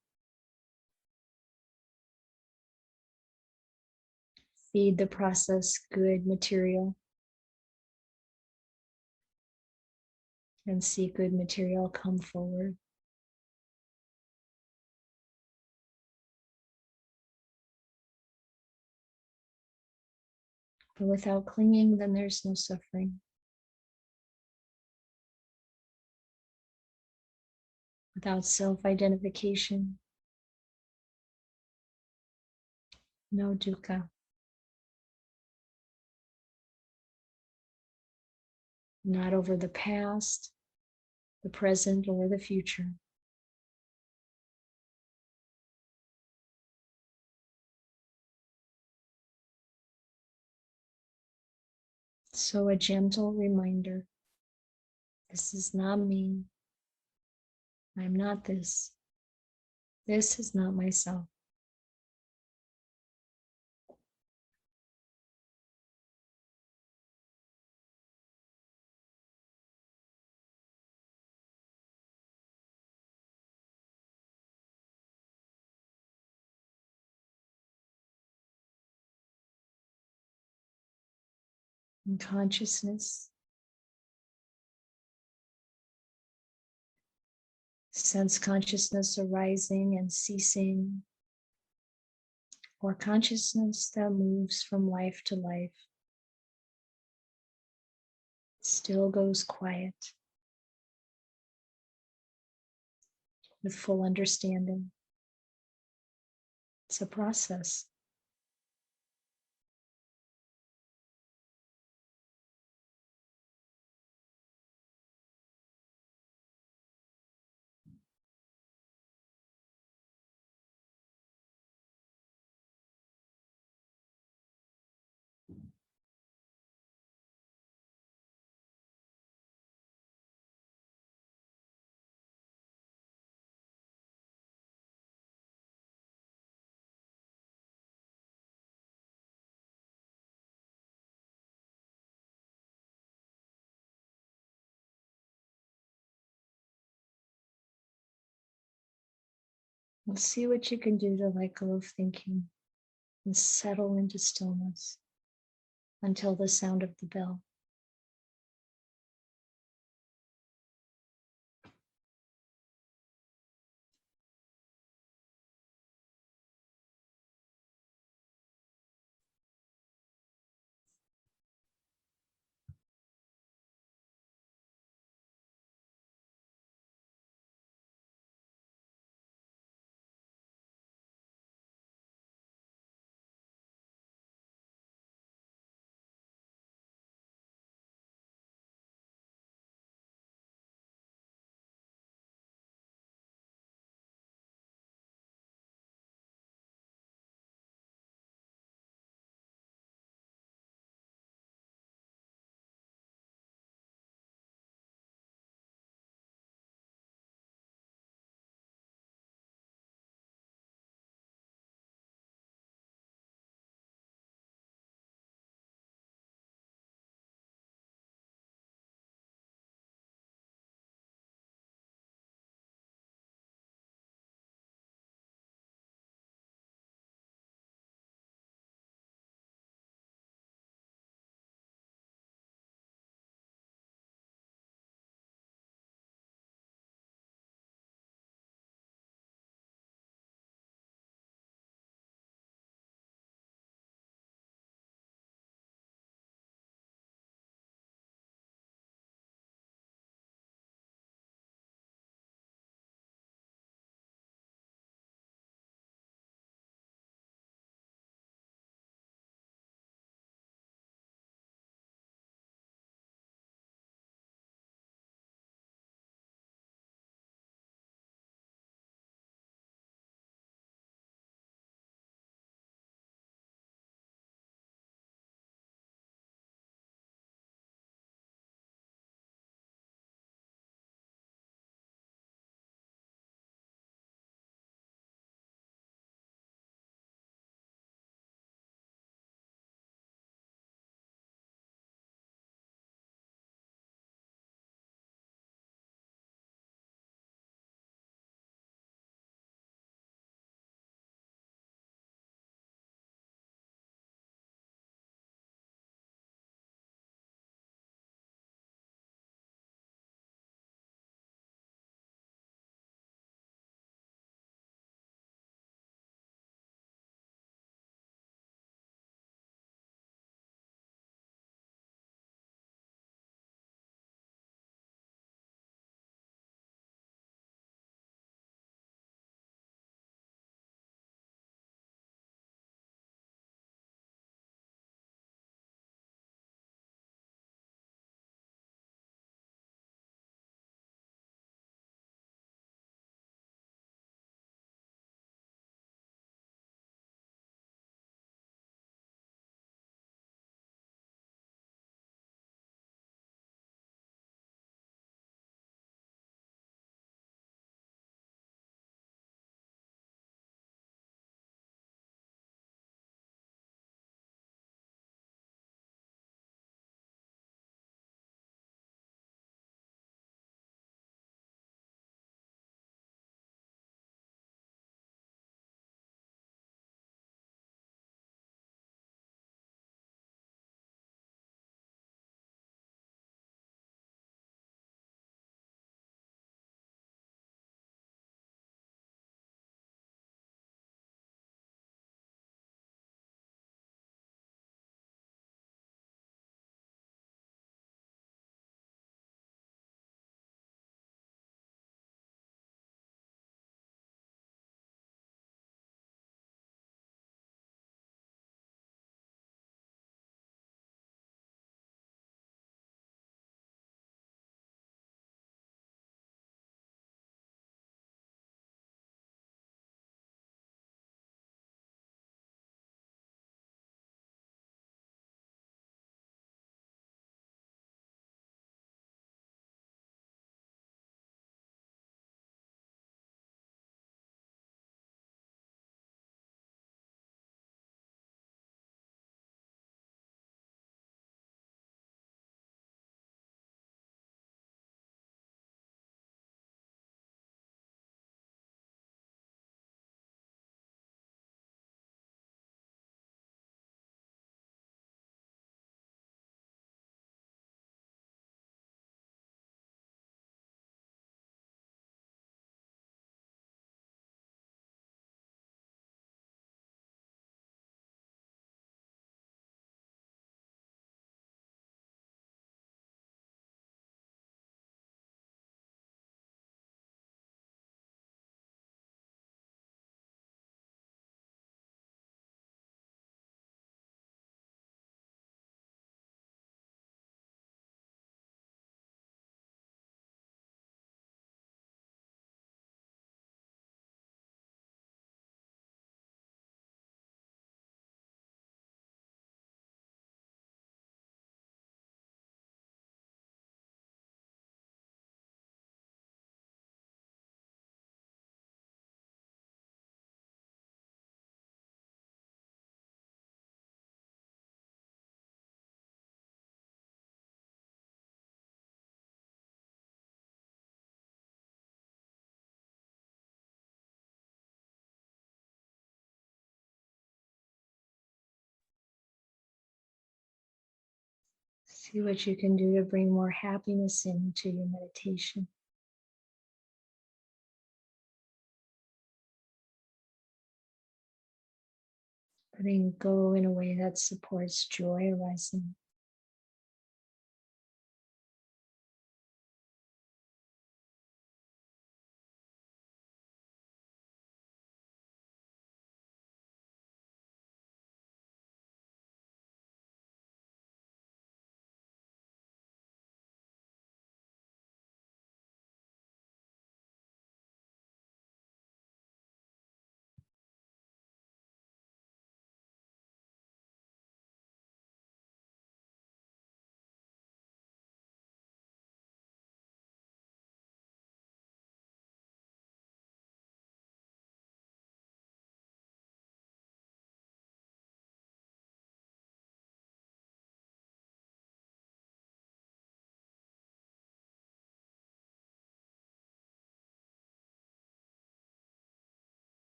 Feed the process good material and see good material come forward. But without clinging, then there's no suffering. Without self-identification, no dukkha. Not over the past, the present, or the future. So a gentle reminder, this is not me. I'm not this. This is not myself. And consciousness, sense consciousness arising and ceasing, or consciousness that moves from life to life, still goes quiet with full understanding. It's a process. We'll see what you can do to let go of thinking and settle into stillness until the sound of the bell. See what you can do to bring more happiness into your meditation. Letting go in a way that supports joy arising.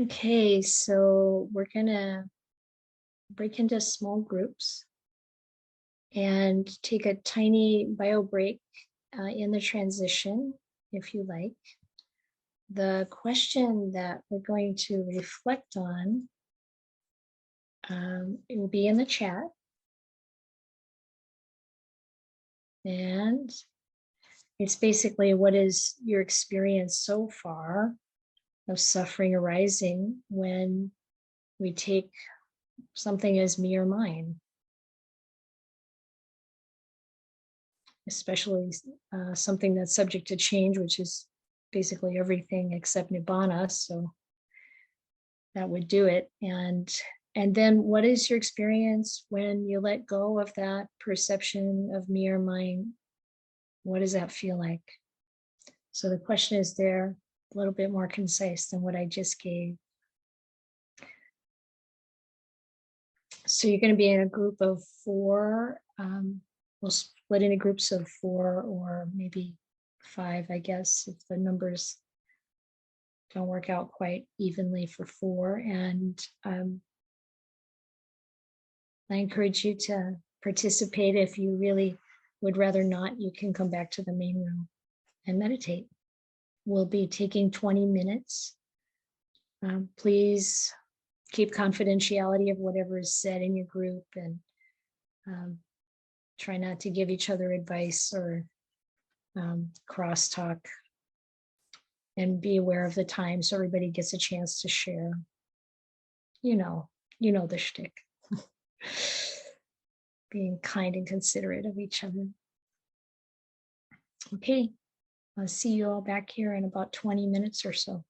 Okay, so we're gonna break into small groups and take a tiny bio break in the transition, if you like. the question that we're going to reflect on, it will be in the chat. And it's basically, what is your experience so far of suffering arising when we take something as me or mine? Especially something that's subject to change, which is basically everything except nibbana. So that would do it. And then what is your experience when you let go of that perception of me or mine? What does that feel like? So the question is there, a little bit more concise than what I just gave. So you're going to be in a group of 4. We'll split into groups of 4 or maybe 5, I guess, if the numbers don't work out quite evenly for 4. And I encourage you to participate. If you really would rather not, you can come back to the main room and meditate. We'll be taking 20 minutes. Please keep confidentiality of whatever is said in your group, and try not to give each other advice or crosstalk, and be aware of the time so everybody gets a chance to share. You know the shtick. Being kind and considerate of each other. Okay, I'll see you all back here in about 20 minutes or so.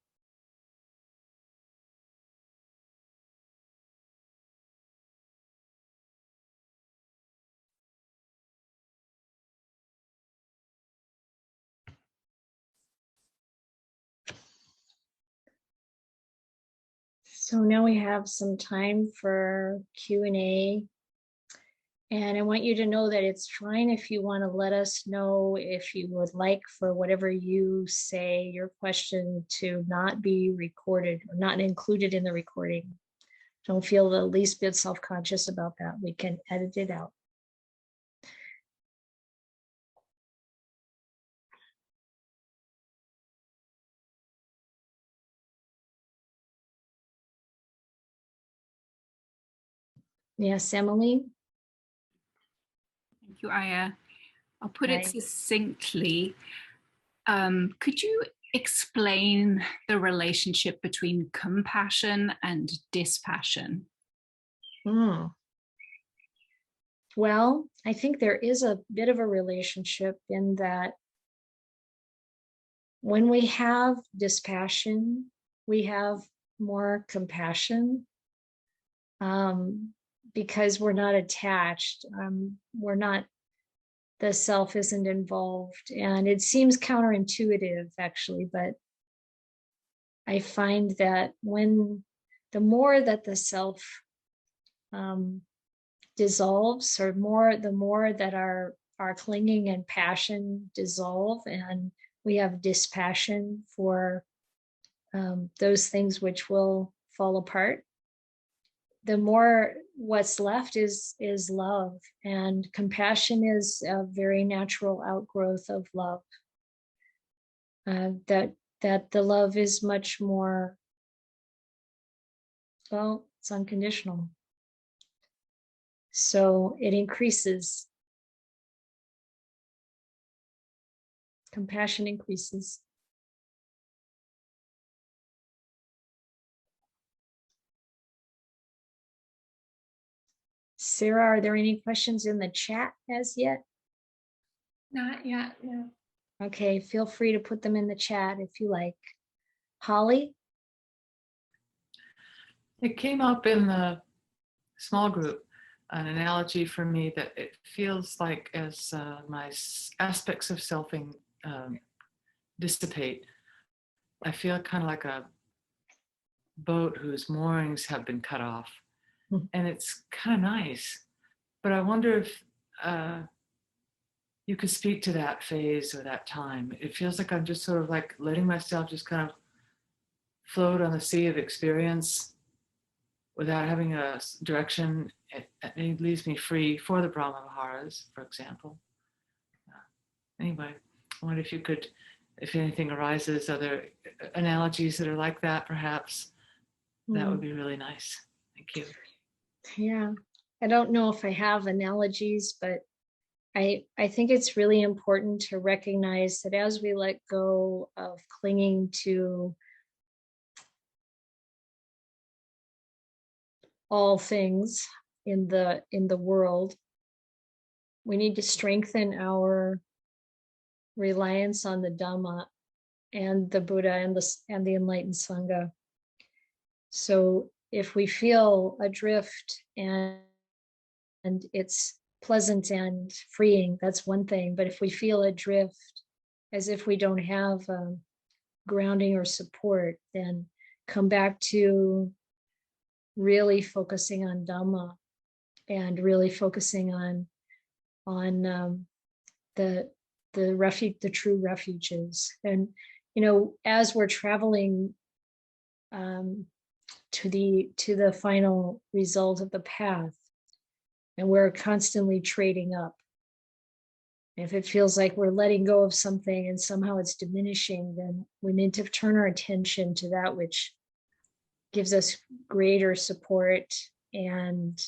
So now we have some time for Q&A. And I want you to know that it's fine if you want to let us know if you would like for whatever you say, your question, to not be recorded or not included in the recording. Don't feel the least bit self-conscious about that. We can edit it out. Yes, Emily? Thank you, Ayya. I'll put Hi. it succinctly. Could you explain the relationship between compassion and dispassion? Well, I think there is a bit of a relationship in that when we have dispassion, we have more compassion, because we're not attached. The self isn't involved. And it seems counterintuitive, actually, but I find that the more that the self dissolves, or the more that our clinging and passion dissolve, and we have dispassion for those things which will fall apart, the more what's left is love. And compassion is a very natural outgrowth of love. That the love is much more, well, it's unconditional. So it increases. Compassion increases. Sarah, are there any questions in the chat as yet? Not yet, no. Okay, feel free to put them in the chat if you like. Holly? It came up in the small group, an analogy for me that it feels like as my aspects of selfing dissipate, I feel kind of like a boat whose moorings have been cut off. And it's kind of nice. But I wonder if you could speak to that phase or that time. It feels like I'm just sort of like letting myself just kind of float on the sea of experience without having a direction. It leaves me free for the Brahma Viharas, for example. Anyway, I wonder if you could if anything arises, other analogies that are like that, perhaps, that would be really nice. Thank you. Yeah, I don't know if I have analogies, but I think it's really important to recognize that as we let go of clinging to all things in the world, we need to strengthen our reliance on the Dhamma and the Buddha and the enlightened Sangha. So if we feel adrift and it's pleasant and freeing, that's one thing. But if we feel adrift as if we don't have grounding or support, then come back to really focusing on Dhamma and really focusing on the refuge, the true refuges. And as we're traveling to the final result of the path, and we're constantly trading up. If it feels like we're letting go of something and somehow it's diminishing, then we need to turn our attention to that which gives us greater support and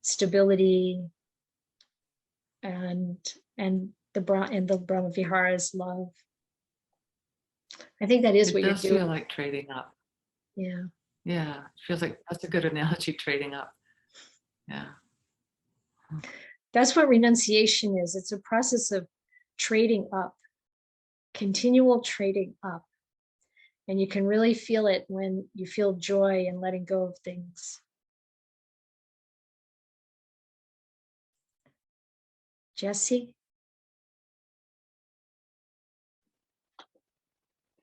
stability, and the Brahma Vihara's love. I think that is what you're doing. It does feel like trading up. Yeah. Yeah, it feels like that's a good analogy, trading up. Yeah. That's what renunciation is. It's a process of trading up, continual trading up. And you can really feel it when you feel joy in letting go of things. Jesse?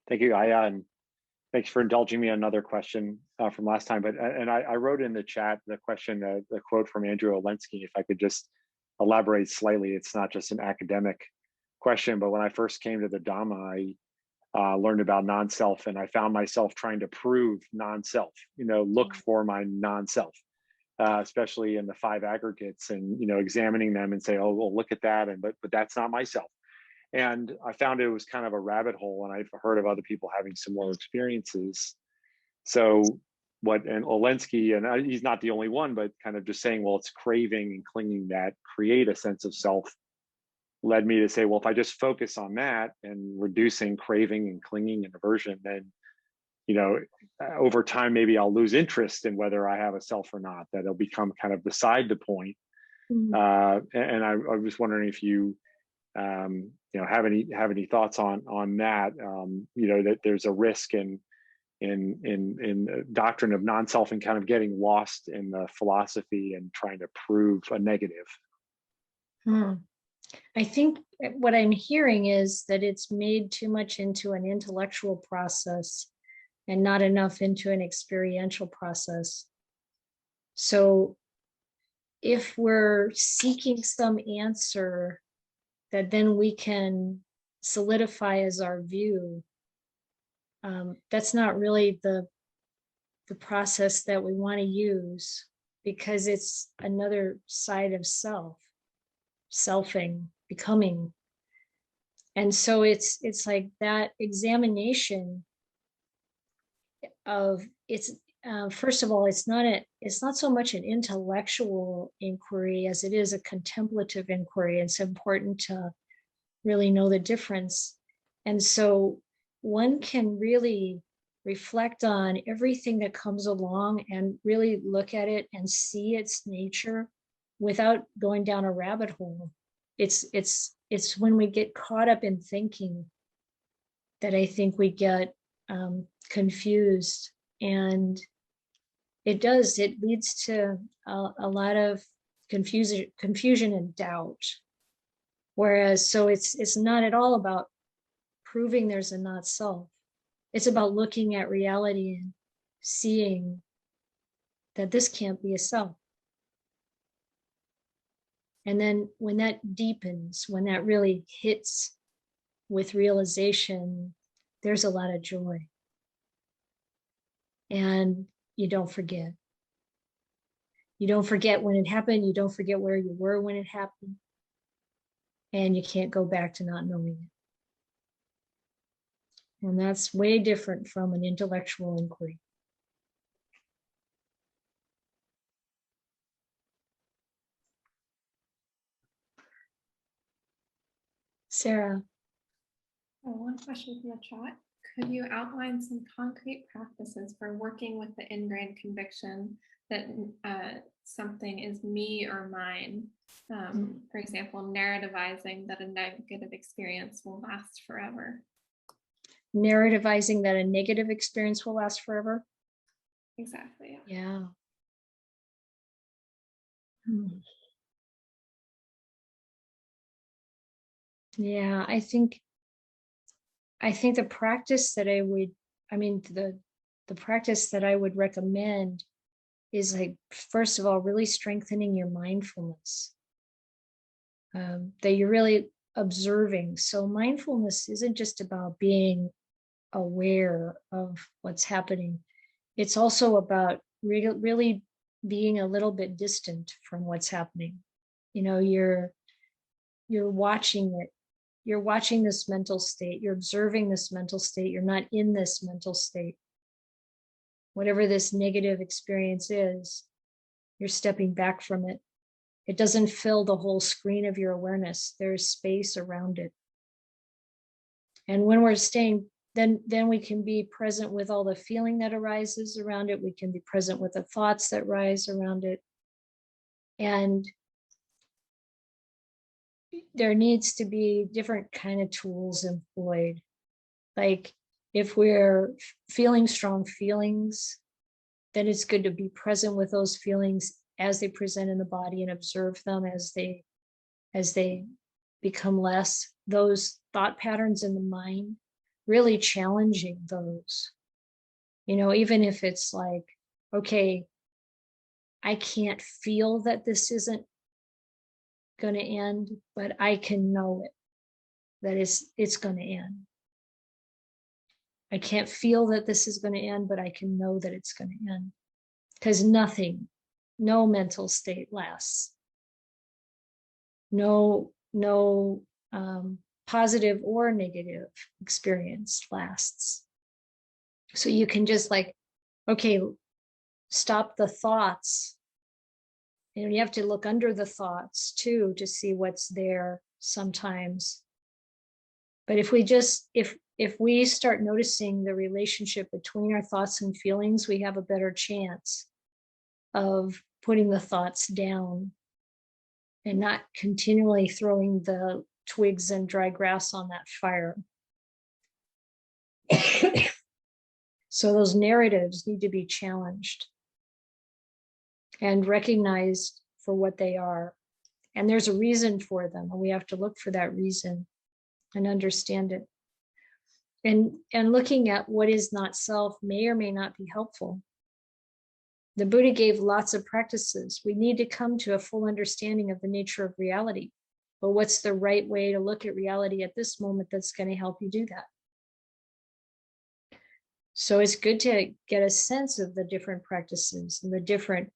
Thank you, Ayya, and thanks for indulging me on another question from last time. But I wrote in the chat the question, the quote from Andrew Olensky. If I could just elaborate slightly, it's not just an academic question, but when I first came to the Dhamma, I learned about non-self, and I found myself trying to prove non-self. Look for my non-self, especially in the 5 aggregates, and examining them and say, oh, well, look at that, but that's not myself. And I found it was kind of a rabbit hole, and I've heard of other people having similar experiences. So and Olensky, and he's not the only one, but kind of just saying, well, it's craving and clinging that create a sense of self, led me to say, well, if I just focus on that and reducing craving and clinging and aversion, then, over time, maybe I'll lose interest in whether I have a self or not, that it'll become kind of beside the point. Mm-hmm. And I was wondering if you, have any thoughts on that, that there's a risk in the doctrine of non-self and kind of getting lost in the philosophy and trying to prove a negative. I think what I'm hearing is that it's made too much into an intellectual process and not enough into an experiential process. So if we're seeking some answer that then we can solidify as our view, that's not really the process that we want to use, because it's another side of selfing, becoming. And so it's like that examination of first of all, it's not so much an intellectual inquiry as it is a contemplative inquiry. It's important to really know the difference. And so one can really reflect on everything that comes along and really look at it and see its nature without going down a rabbit hole. It's when we get caught up in thinking that I think we get confused, and it leads to a lot of confusion and doubt. Whereas, so it's not at all about proving there's a not self. It's about looking at reality and seeing that this can't be a self. And then when that deepens, when that really hits with realization, there's a lot of joy. And you don't forget. You don't forget when it happened. You don't forget where you were when it happened. And you can't go back to not knowing it. And that's way different from an intellectual inquiry. Sarah. One question from the chat. Could you outline some concrete practices for working with the ingrained conviction that something is me or mine? For example, narrativizing that a negative experience will last forever. Narrativizing that a negative experience will last forever? Exactly. Yeah. Yeah, I think the practice that the practice that I would recommend is, like, first of all, really strengthening your mindfulness, that you're really observing. So mindfulness isn't just about being aware of what's happening. It's also about really being a little bit distant from what's happening. You know, you're watching it. You're watching this mental state. You're observing this mental state. You're not in this mental state. Whatever this negative experience is, you're stepping back from it. It doesn't fill the whole screen of your awareness. There's space around it. And when we're staying, then we can be present with all the feeling that arises around it. We can be present with the thoughts that rise around it. And there needs to be different kind of tools employed. Like, if we're feeling strong feelings, then it's good to be present with those feelings as they present in the body and observe them as they become less. Those thought patterns in the mind, really challenging those. You know, even if it's like, okay, I can't feel that this isn't going to end, but I can know it, that it's going to end. I can't feel that this is going to end, but I can know that it's going to end. Because no mental state lasts. No positive or negative experience lasts. So you can just, like, okay, stop the thoughts. And you have to look under the thoughts too to see what's there sometimes. But if we start noticing the relationship between our thoughts and feelings, we have a better chance of putting the thoughts down and not continually throwing the twigs and dry grass on that fire. So those narratives need to be challenged and recognized for what they are. And there's a reason for them, and we have to look for that reason and understand it. And looking at what is not self may or may not be helpful. The Buddha gave lots of practices. We need to come to a full understanding of the nature of reality. But what's the right way to look at reality at this moment that's going to help you do that? So it's good to get a sense of the different practices and the different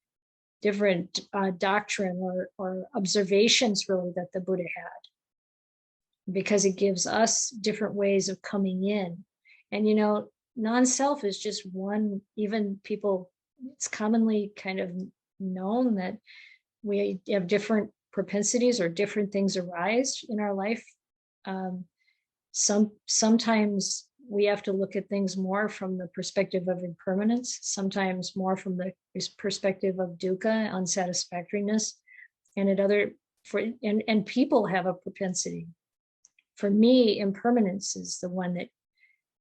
doctrine or observations, really, that the Buddha had, because it gives us different ways of coming in. And, you know, non-self is just one. Even people, it's commonly kind of known that we have different propensities or different things arise in our life. Sometimes we have to look at things more from the perspective of impermanence, sometimes more from the perspective of dukkha, unsatisfactoriness, and people have a propensity. For me, impermanence is the one that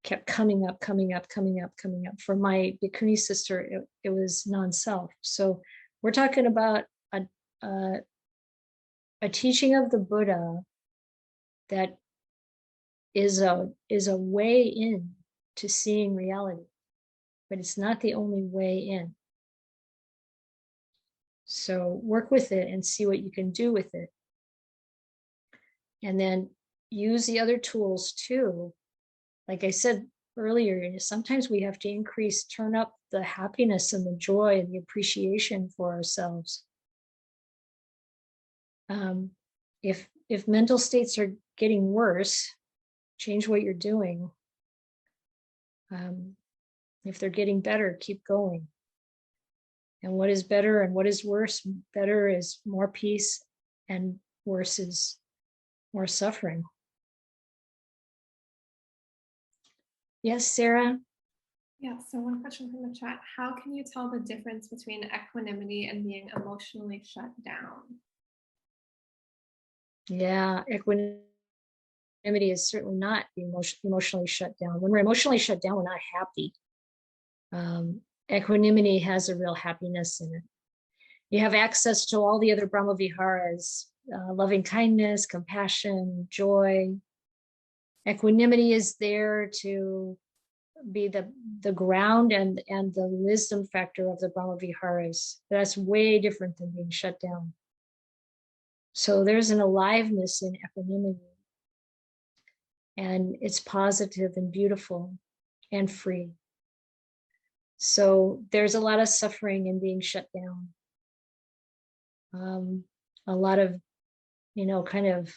kept coming up. For my bhikkhuni sister, it was non-self. So we're talking about a teaching of the Buddha that is a way in to seeing reality, but it's not the only way in. So work with it and see what you can do with it. And then use the other tools too. Like I said earlier, sometimes we have to turn up the happiness and the joy and the appreciation for ourselves. If mental states are getting worse, change what you're doing. If they're getting better, keep going. And what is better and what is worse? Better is more peace and worse is more suffering. Yes, Sarah? Yeah, so one question from the chat. How can you tell the difference between equanimity and being emotionally shut down? Yeah, equanimity is certainly not being emotionally shut down. When we're emotionally shut down, we're not happy. Equanimity has a real happiness in it. You have access to all the other Brahma Viharas, loving kindness, compassion, joy. Equanimity is there to be the ground and the wisdom factor of the Brahma Viharas. That's way different than being shut down. So there's an aliveness in equanimity, and it's positive and beautiful and free. So there's a lot of suffering in being shut down. A lot of, kind of,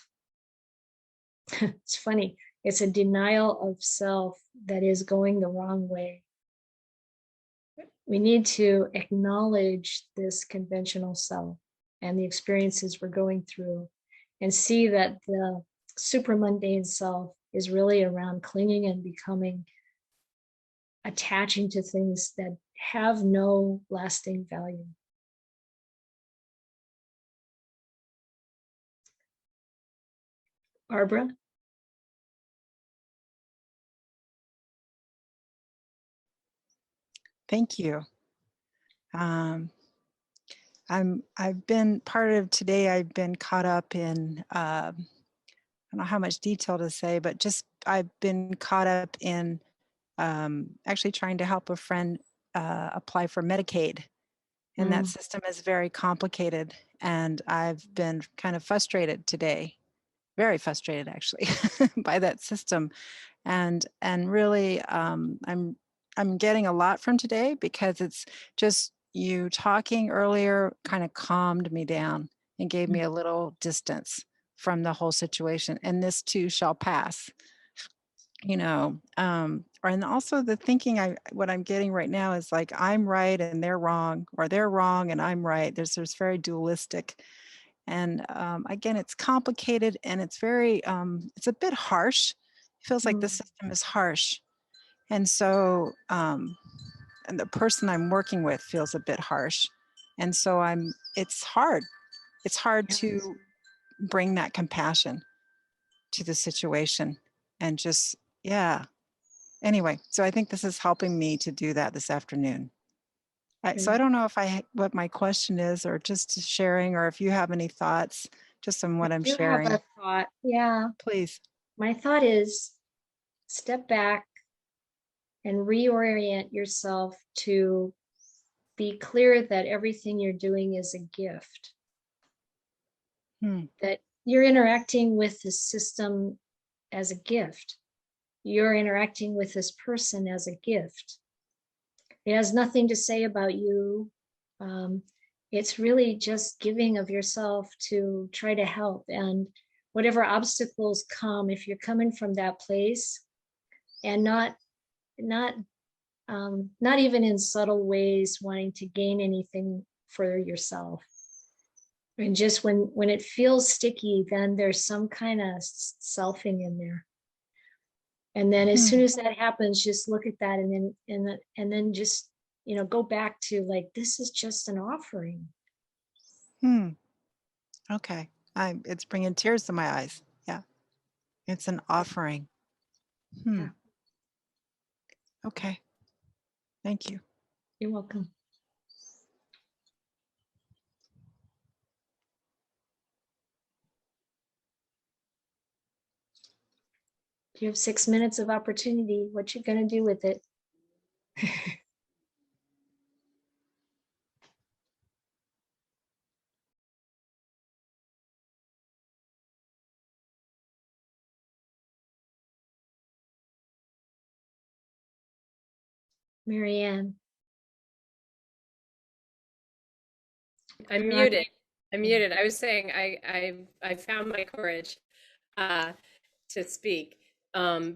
it's funny. It's a denial of self that is going the wrong way. We need to acknowledge this conventional self and the experiences we're going through and see that the supramundane self is really around clinging and becoming, attaching to things that have no lasting value. Barbara? Thank you. I've been part of today, I've been caught up in, I don't know how much detail to say, but just I've been caught up in actually trying to help a friend apply for Medicaid. And that system is very complicated. And I've been kind of frustrated today, very frustrated actually by that system. And really, I'm getting a lot from today because it's just you talking earlier kind of calmed me down and gave me a little distance from the whole situation. And this too shall pass, and also the thinking what I'm getting right now is like, I'm right and they're wrong, or they're wrong and I'm right. There's very dualistic. And again, it's complicated and it's very, it's a bit harsh. It feels like the system is harsh. And so, and the person I'm working with feels a bit harsh. And so it's hard. It's hard to bring that compassion to the situation and just, yeah. Anyway, so I think this is helping me to do that this afternoon. So I don't know what my question is, or just sharing, or if you have any thoughts just on what I'm sharing. Have a thought. Yeah. Please. My thought is step back and reorient yourself to be clear that everything you're doing is a gift. That you're interacting with the system as a gift. You're interacting with this person as a gift. It has nothing to say about you. It's really just giving of yourself to try to help. And whatever obstacles come, if you're coming from that place and not even in subtle ways wanting to gain anything for yourself. And just when it feels sticky, then there's some kind of selfing in there. And then as soon as that happens, just look at that and then just, go back to like, this is just an offering. Okay. It's bringing tears to my eyes. Yeah. It's an offering. Yeah. Okay. Thank you. You're welcome. You have 6 minutes of opportunity. What you gonna do with it? Marianne. I'm muted. I'm muted. I was saying I found my courage to speak.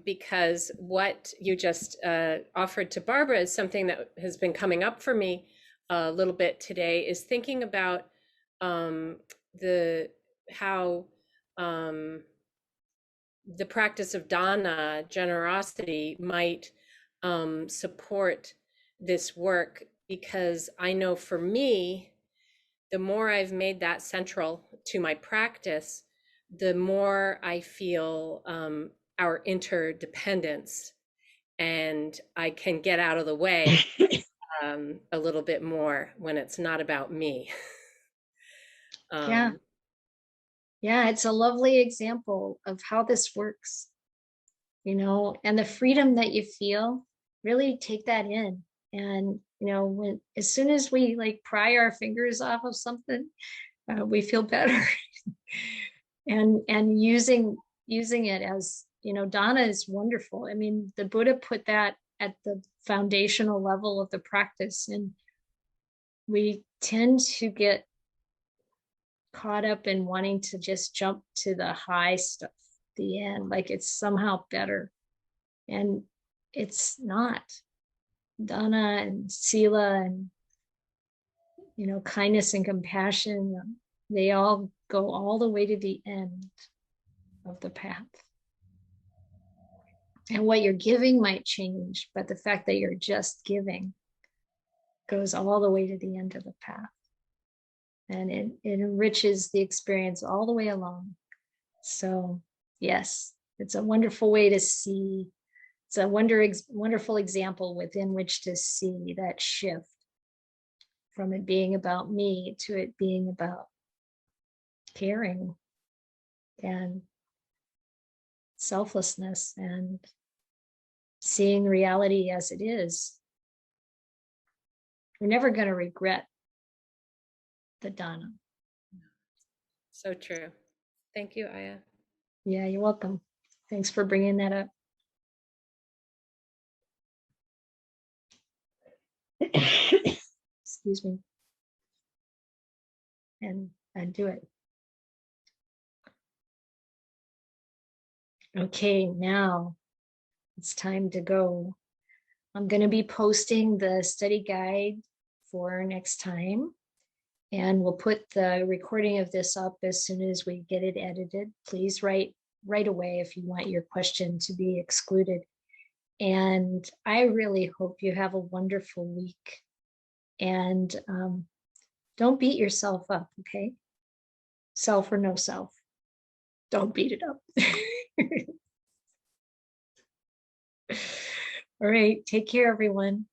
because what you just offered to Barbara is something that has been coming up for me a little bit today, is thinking about how the practice of dana, generosity, might support this work, because I know for me, the more I've made that central to my practice, the more I feel our interdependence, and I can get out of the way a little bit more when it's not about me. Yeah. Yeah, it's a lovely example of how this works, you know, and the freedom that you feel, really take that in. And, you know, when, as soon as we like pry our fingers off of something, we feel better. and using it as, you know, dana is wonderful. I mean, the Buddha put that at the foundational level of the practice, and we tend to get caught up in wanting to just jump to the high stuff, the end, like it's somehow better. And it's not. Dana and sila and, you know, kindness and compassion, they all go all the way to the end of the path. And what you're giving might change, but the fact that you're just giving goes all the way to the end of the path. And it enriches the experience all the way along. So yes, it's a wonderful way to see. It's a wonderful example within which to see that shift from it being about me to it being about caring and selflessness and seeing reality as it is. We're never going to regret the dana. So true. Thank you, Ayya. Yeah, you're welcome. Thanks for bringing that up. Excuse me. And do it. Okay, now it's time to go. I'm going to be posting the study guide for next time, and we'll put the recording of this up as soon as we get it edited. Please write right away if you want your question to be excluded. And I really hope you have a wonderful week. And don't beat yourself up, okay? Self or no self. Don't beat it up. All right, take care, everyone.